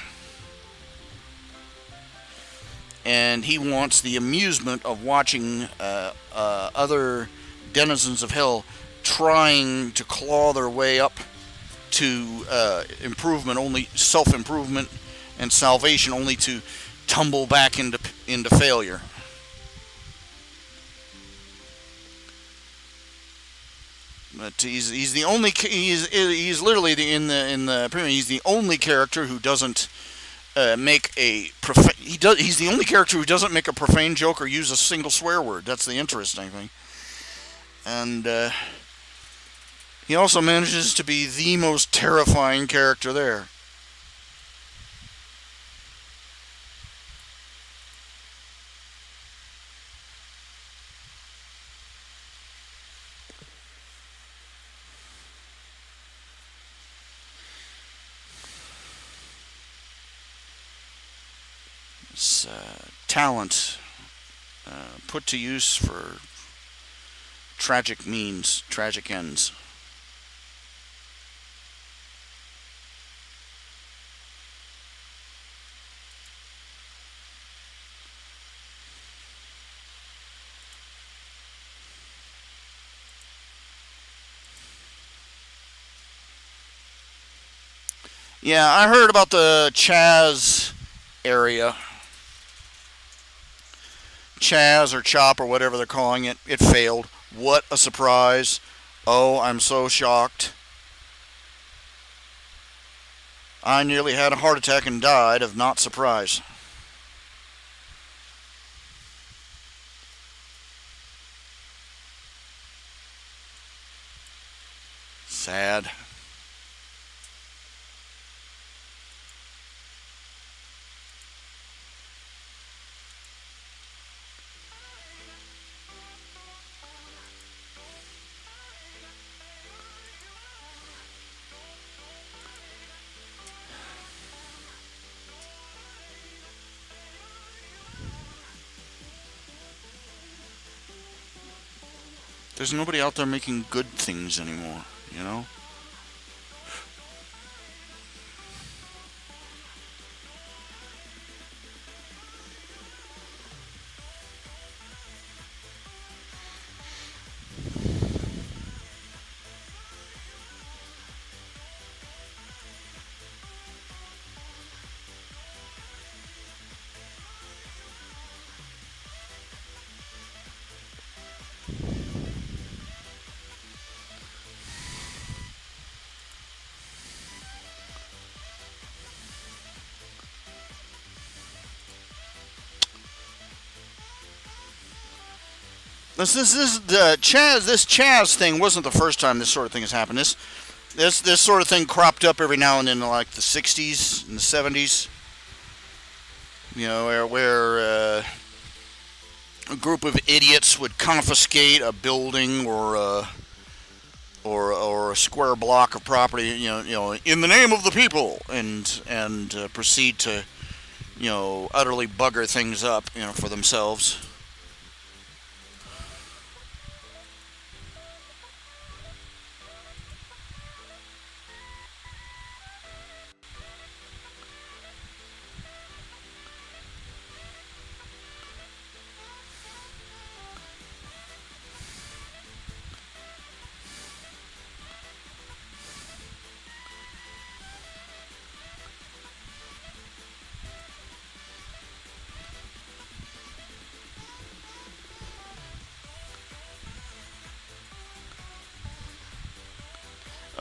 And he wants the amusement of watching other denizens of hell trying to claw their way up to self-improvement and salvation, only to tumble back into failure. But he's literally in the premiere. He's the only character who doesn't make a profane. He does. He's the only character who doesn't make a profane joke or use a single swear word. That's the interesting thing. And he also manages to be the most terrifying character there. It's talent put to use for tragic means, tragic ends. Yeah, I heard about the Chaz area. Chaz or Chop or whatever they're calling it. It failed. What a surprise. Oh, I'm so shocked. I nearly had a heart attack and died of not surprise. Sad. There's nobody out there making good things anymore, you know? This Chaz thing wasn't the first time this sort of thing has happened. This sort of thing cropped up every now and then, in like the '60s and the '70s. You know, where a group of idiots would confiscate a building or a square block of property. In the name of the people, and proceed to utterly bugger things up for themselves.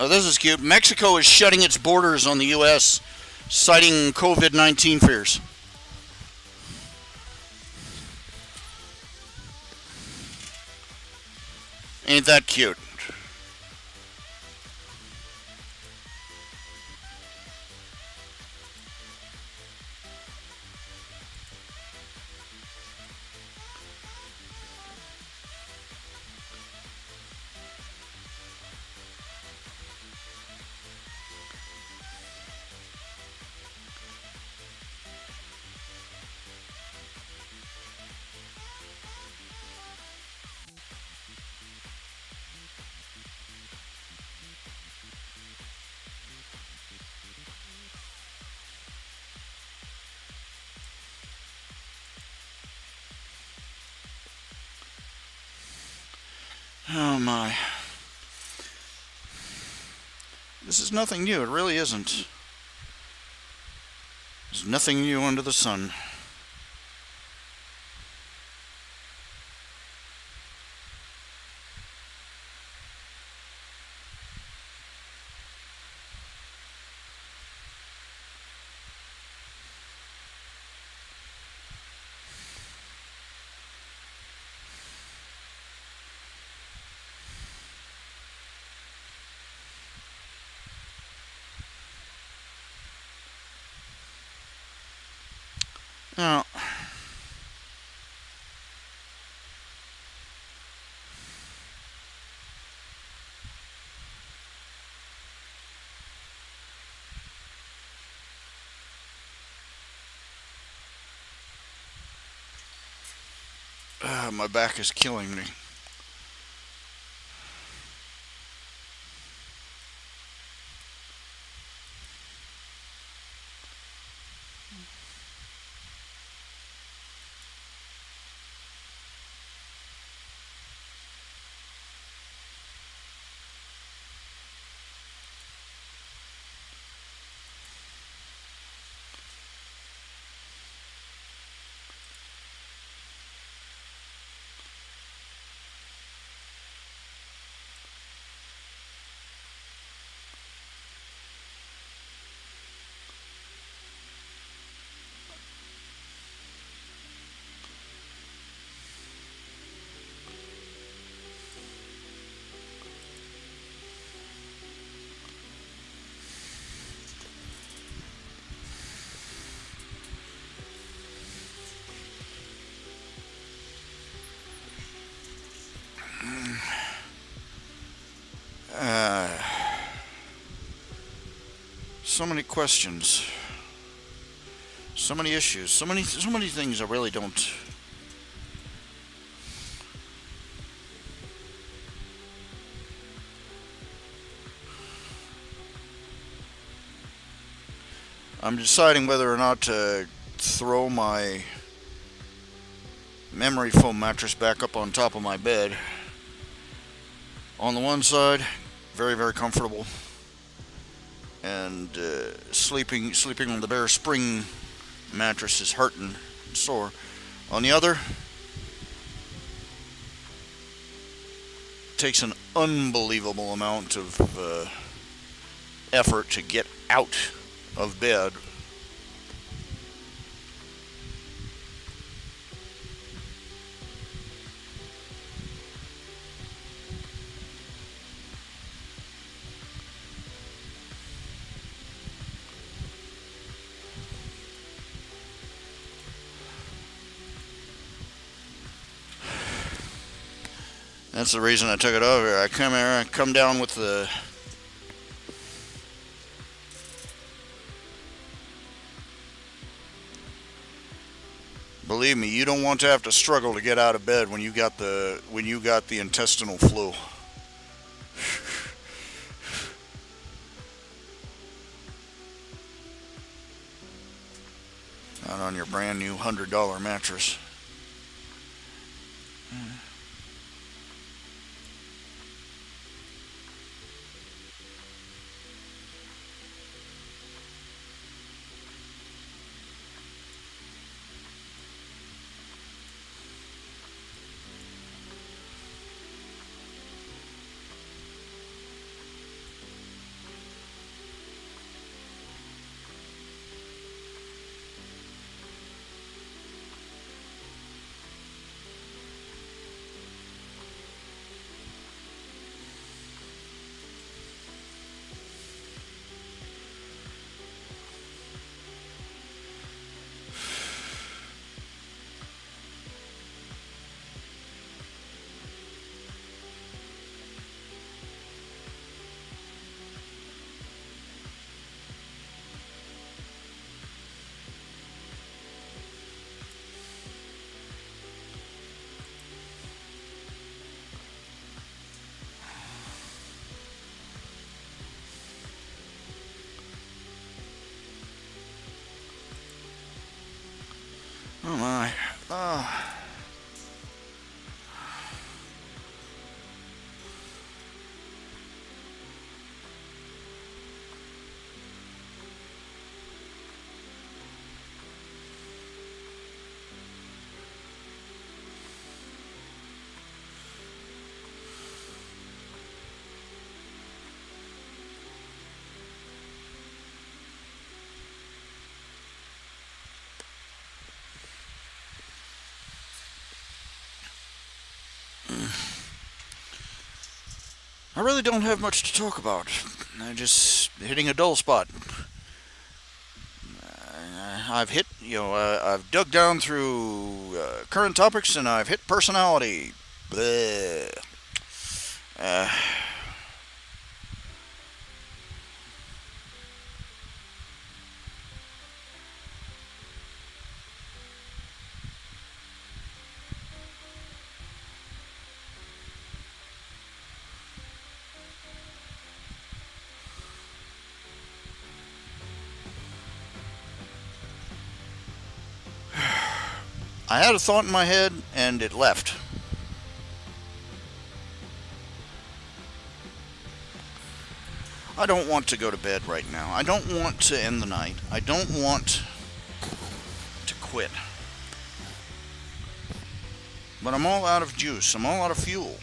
Oh, this is cute. Mexico is shutting its borders on the U.S., citing COVID-19 fears. Ain't that cute? Oh my. This is nothing new. It really isn't. There's nothing new under the sun. Now, my back is killing me. Uh, so many questions, so many issues, so many things I really don't. I'm deciding whether or not to throw my memory foam mattress back up on top of my bed. On the one side, very very comfortable, and sleeping on the bare spring mattress is hurting and sore. On the other, it takes an unbelievable amount of effort to get out of bed. That's the reason I took it over. I come down with the. Believe me, you don't want to have to struggle to get out of bed when you got the intestinal flu. Not on your brand new $100 mattress. Oh my. Oh. I really don't have much to talk about. I'm just hitting a dull spot. I've hit, I've dug down through current topics and I've hit personality. Bleh. Uh, I had a thought in my head and it left. I don't want to go to bed right now. I don't want to end the night. I don't want to quit. But I'm all out of juice. I'm all out of fuel.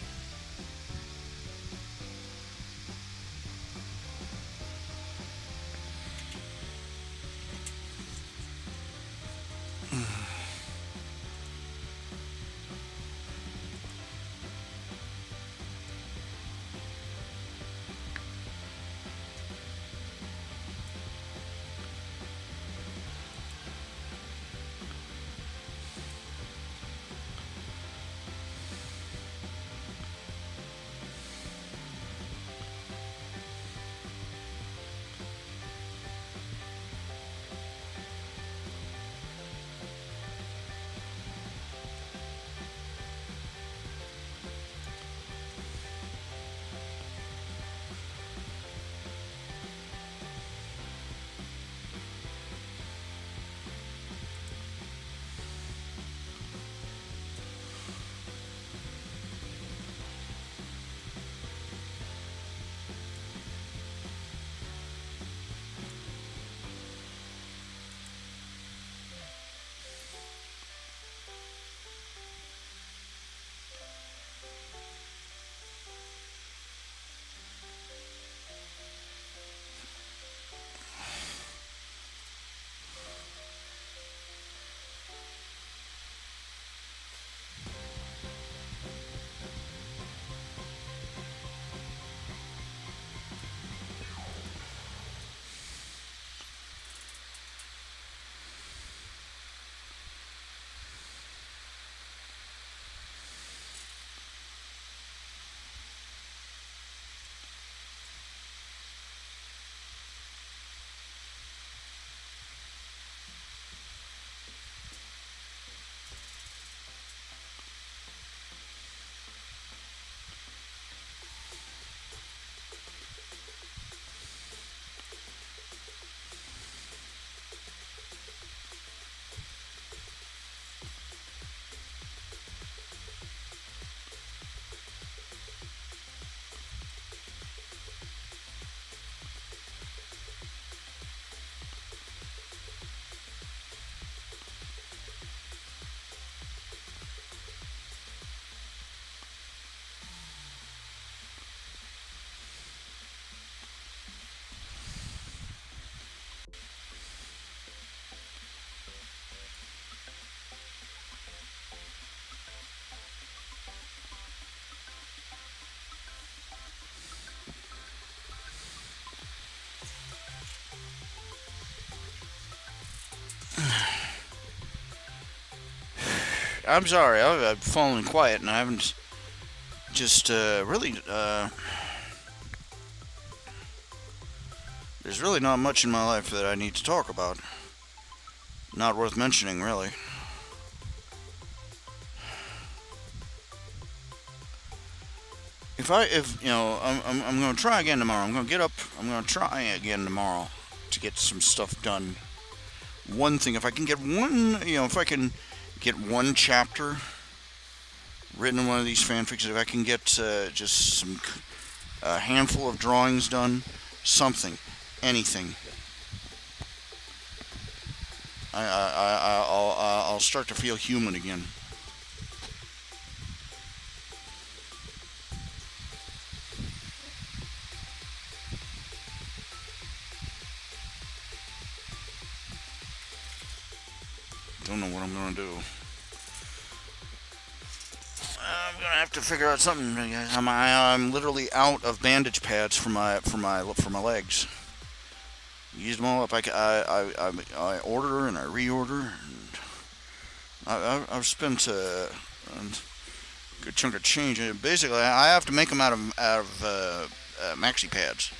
I'm sorry. I've fallen quiet and I haven't just really. There's really not much in my life that I need to talk about. Not worth mentioning, really. If I'm going to try again tomorrow. I'm going to get up. I'm going to try again tomorrow to get some stuff done. One thing, if I can get one, if I can get one chapter written in one of these fanfics, if I can get just a handful of drawings done, something, anything, I'll start to feel human again. Don't know what I'm gonna do. I'm gonna have to figure out something. I'm literally out of bandage pads for my legs. Used them all up. I order and I reorder. And I've spent a good chunk of change. Basically, I have to make them out of maxi pads.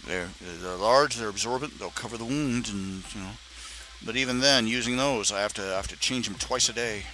They're large. They're absorbent. They'll cover the wound, and But even then, using those, I have to change them twice a day.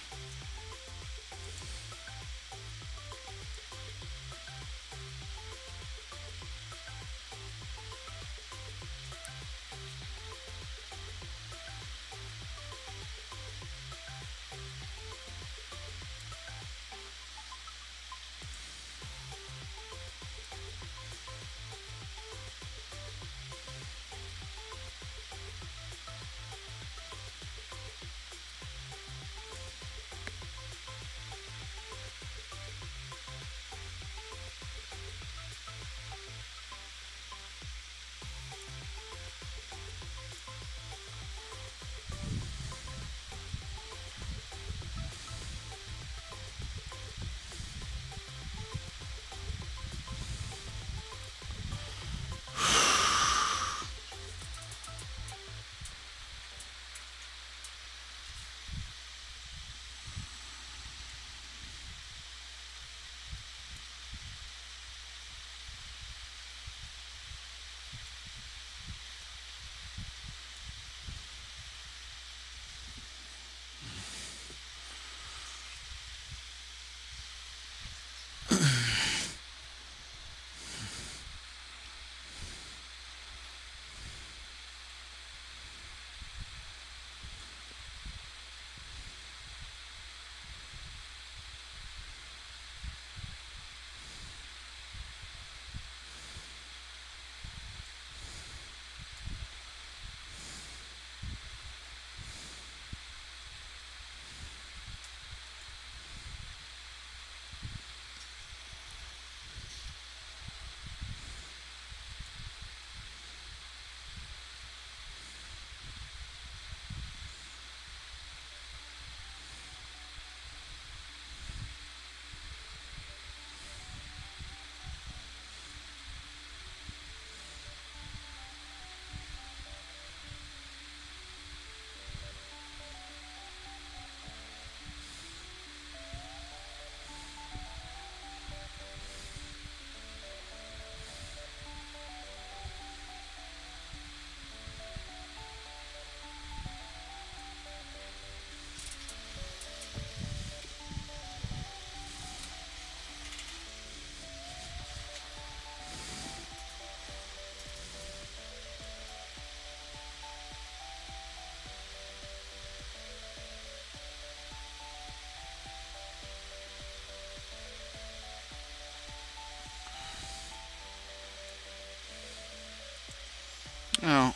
Now,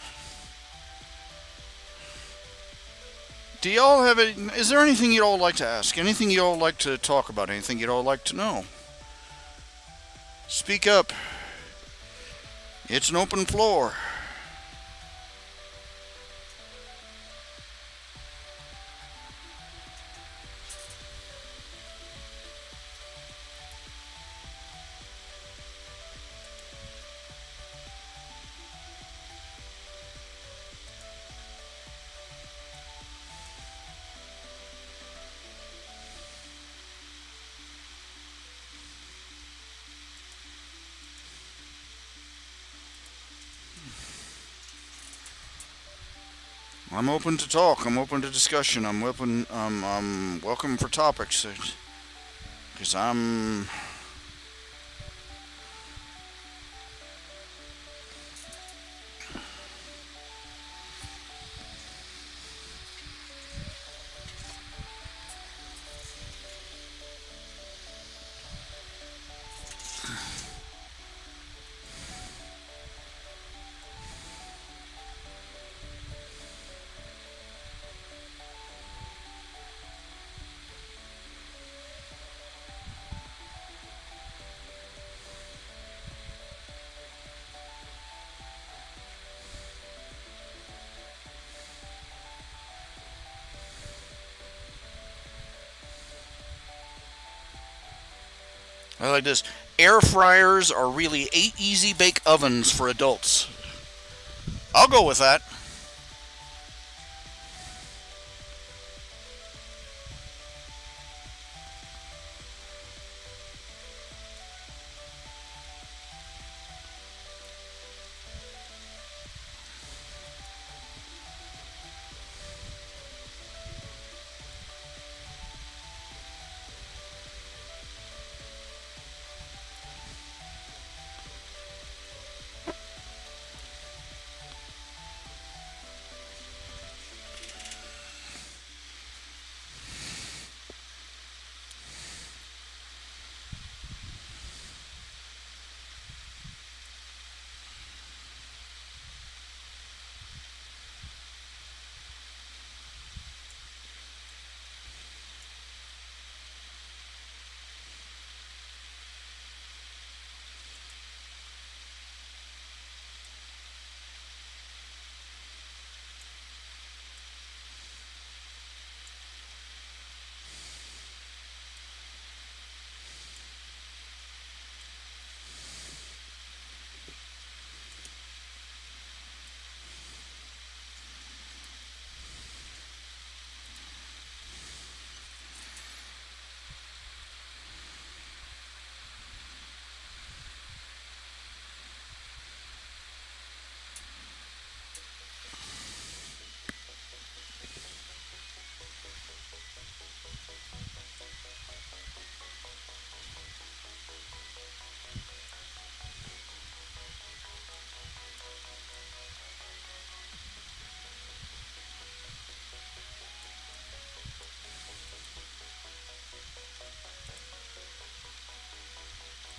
do y'all have a? Is there anything you'd all like to ask? Anything you'd all like to talk about? Anything you'd all like to know? Speak up. It's an open floor. I'm open to talk. I'm open to discussion. I'm open. I'm welcome for topics. Because I'm. I like this. Air fryers are really eight easy bake ovens for adults. I'll go with that.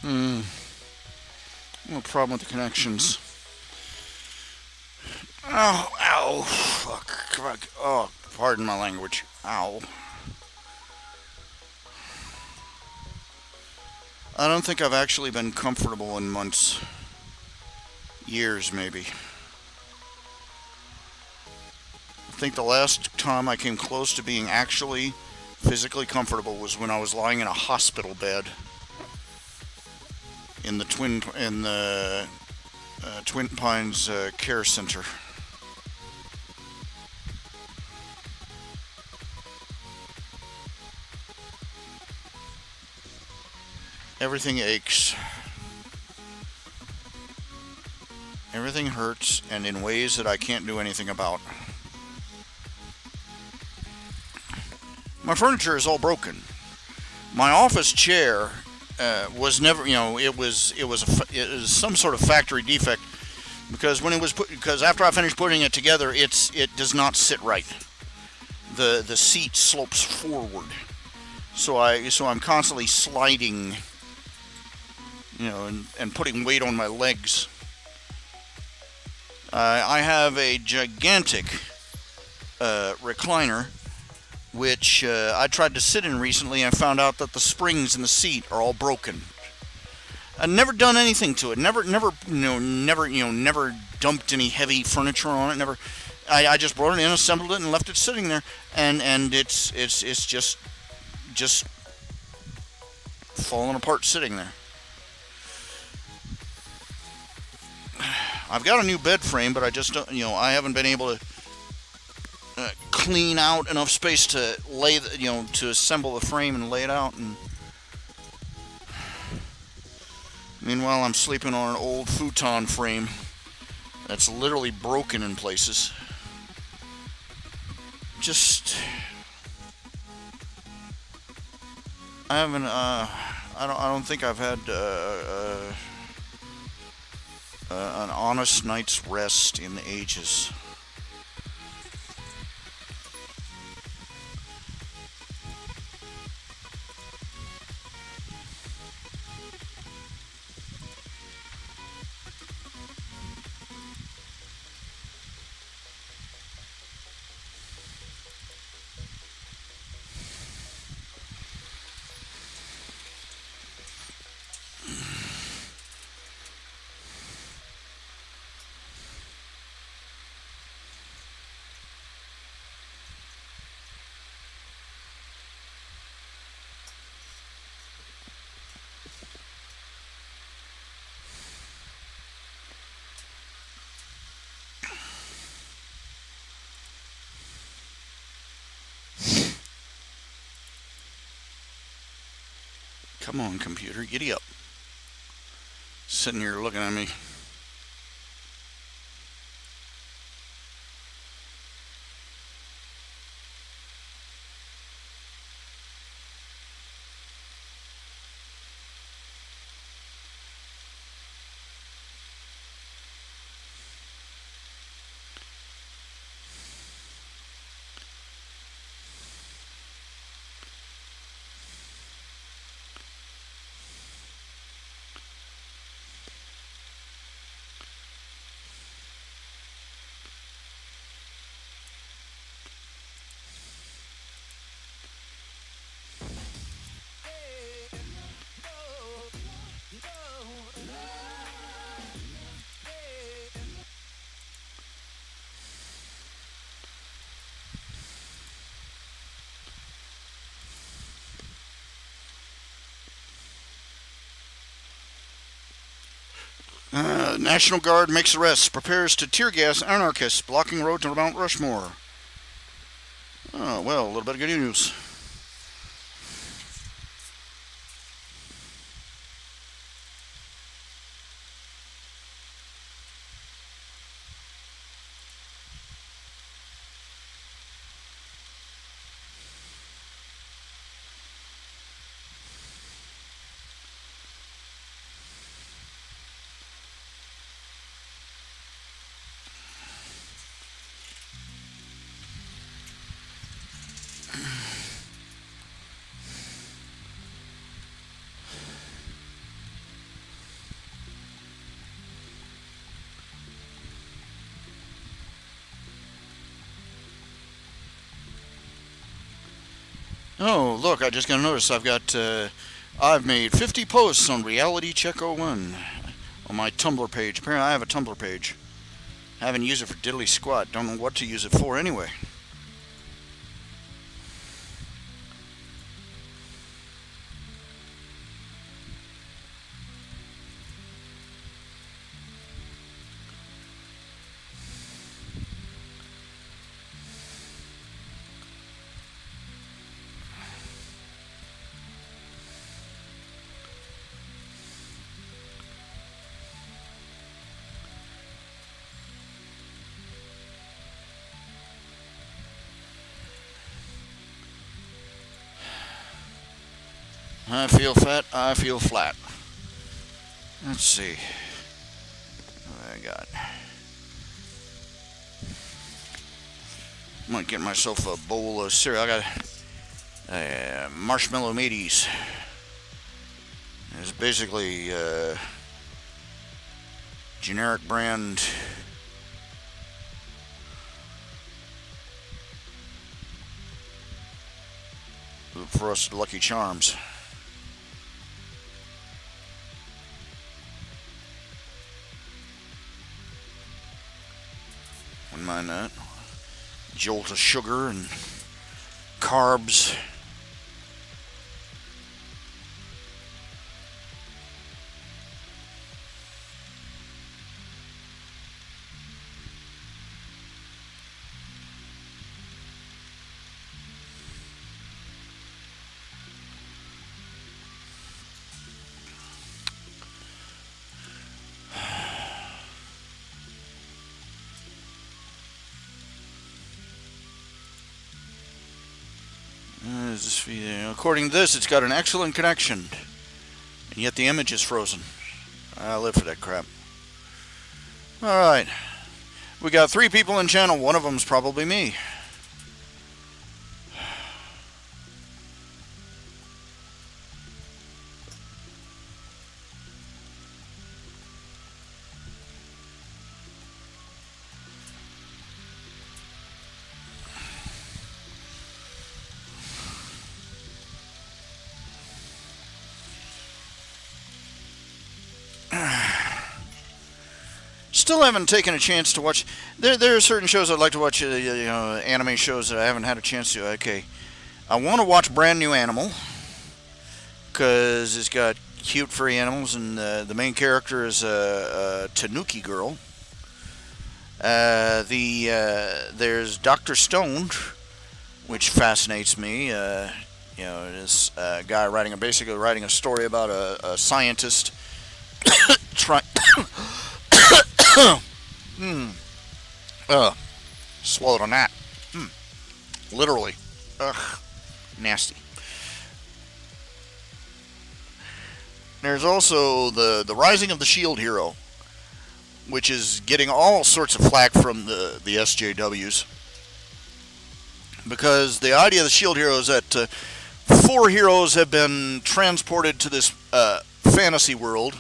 Hmm. No problem with the connections. Oh, ow. Fuck. Fuck. Oh, pardon my language. Ow. I don't think I've actually been comfortable in months. Years, maybe. I think the last time I came close to being actually physically comfortable was when I was lying in a hospital bed in the Twin Pines Care Center. Everything aches. Everything hurts, and in ways that I can't do anything about. My furniture is all broken. My office chair was never, it was some sort of factory defect because when it was because after I finished putting it together, it does not sit right. The seat slopes forward, so I'm constantly sliding, and putting weight on my legs. I have a gigantic recliner, which I tried to sit in recently. And I found out that the springs in the seat are all broken. I've never done anything to it. Never dumped any heavy furniture on it. Never. I just brought it in, assembled it, and left it sitting there. And it's just falling apart sitting there. I've got a new bed frame, but I just don't, I haven't been able to clean out enough space to to assemble the frame and lay it out. And meanwhile, I'm sleeping on an old futon frame that's literally broken in places. Just, I haven't, I don't think I've had an honest night's rest in ages. Come on, computer, giddy up. Sitting here looking at me. National Guard makes arrests, prepares to tear gas anarchists blocking road to Mount Rushmore. Oh, well, a little bit of good news. Oh, look, I just got a notice. I've made 50 posts on Reality Check 01 on my Tumblr page. Apparently, I have a Tumblr page. Haven't used it for diddly squat. Don't know what to use it for anyway. I feel fat, I feel flat. Let's see. What I got. I might get myself a bowl of cereal. I got marshmallow mateys. It's basically generic brand for us Lucky Charms. Wouldn't mind that. Jolt of sugar and carbs. According to this, it's got an excellent connection, and yet the image is frozen. I live for that crap. Alright. We got 3 people in channel. One of them's probably me. Still haven't taken a chance to watch. There are certain shows I'd like to watch. Anime shows that I haven't had a chance to. Okay, I want to watch Brand New Animal because it's got cute furry animals, and the main character is a Tanuki girl. There's Dr. Stone, which fascinates me. This guy basically writing a story about a scientist trying. Hmm. Uh, Swallowed a gnat. Hmm. Literally. Ugh. Nasty. There's also the Rising of the Shield Hero, which is getting all sorts of flack from the SJWs, because the idea of the Shield Hero is that four heroes have been transported to this fantasy world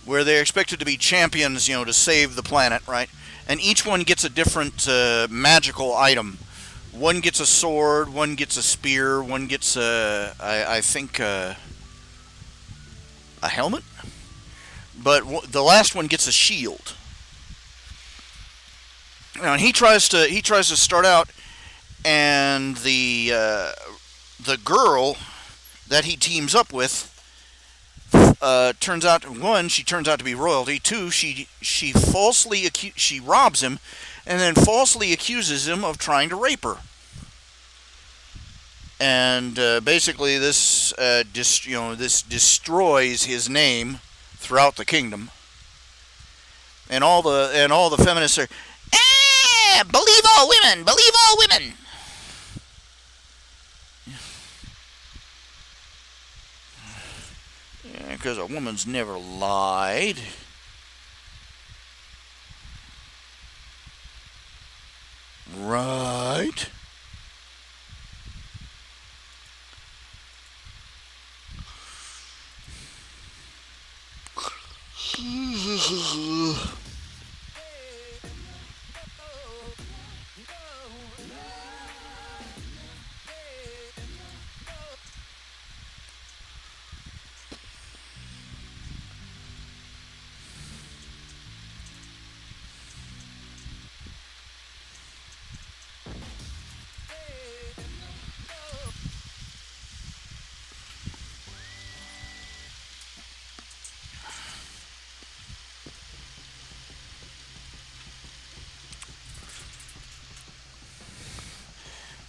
where they're expected to be champions, to save the planet, right? And each one gets a different magical item. One gets a sword, one gets a spear, one gets I think a helmet, but the last one gets a shield. And he tries to start out, and the girl that he teams up with turns out, one, she turns out to be royalty. Two, she she robs him, and then falsely accuses him of trying to rape her. And basically, this destroys his name throughout the kingdom. And all the feminists are, believe all women, believe all women. Because a woman's never lied. Right?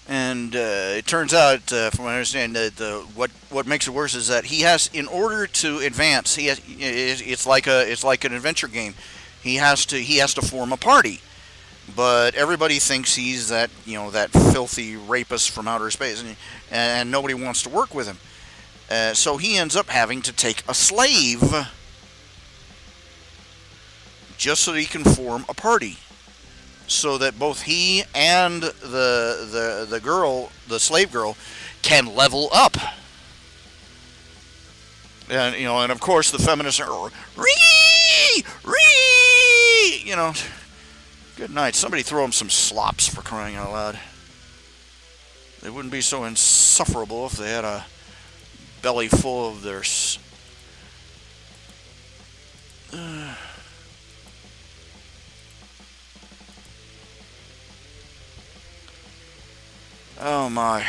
And it turns out, from what I understand, that what makes it worse is that he has, in order to advance, it's like an adventure game. He has to form a party, but everybody thinks he's that filthy rapist from outer space, and nobody wants to work with him. So he ends up having to take a slave just so that he can form a party, so that both he and the girl, the slave girl, can level up. And of course the feminists are ree. Good night. Somebody throw them some slops, for crying out loud. They wouldn't be so insufferable if they had a belly full of their. Oh my.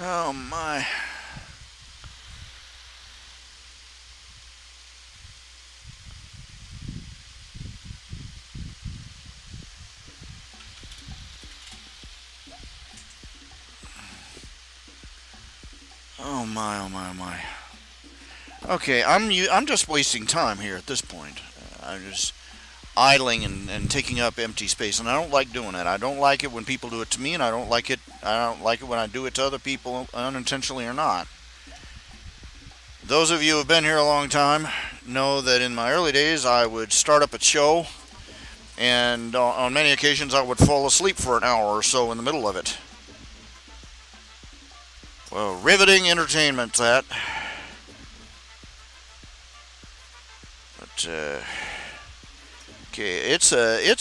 Oh my. Oh my, oh my, oh my. Okay, I'm just wasting time here at this point. idling and taking up empty space, and I don't like doing it. I don't like it when people do it to me, and I don't like it. I don't like it when I do it to other people, unintentionally or not. Those of you who have been here a long time know that in my early days I would start up a show, and on many occasions I would fall asleep for an hour or so in the middle of it. Well, riveting entertainment that. But okay, it's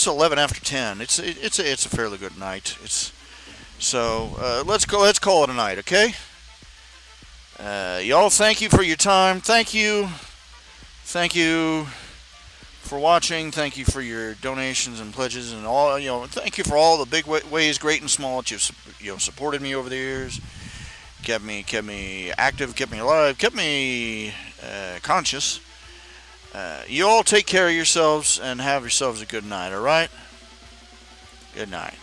11 after 10. It's a fairly good night. Let's go. Let's call it a night, okay? Y'all, thank you for your time. Thank you for watching. Thank you for your donations and pledges and all. Thank you for all the big ways, great and small, that you've supported me over the years. Kept me active, kept me alive, kept me conscious. You all take care of yourselves and have yourselves a good night, alright? Good night.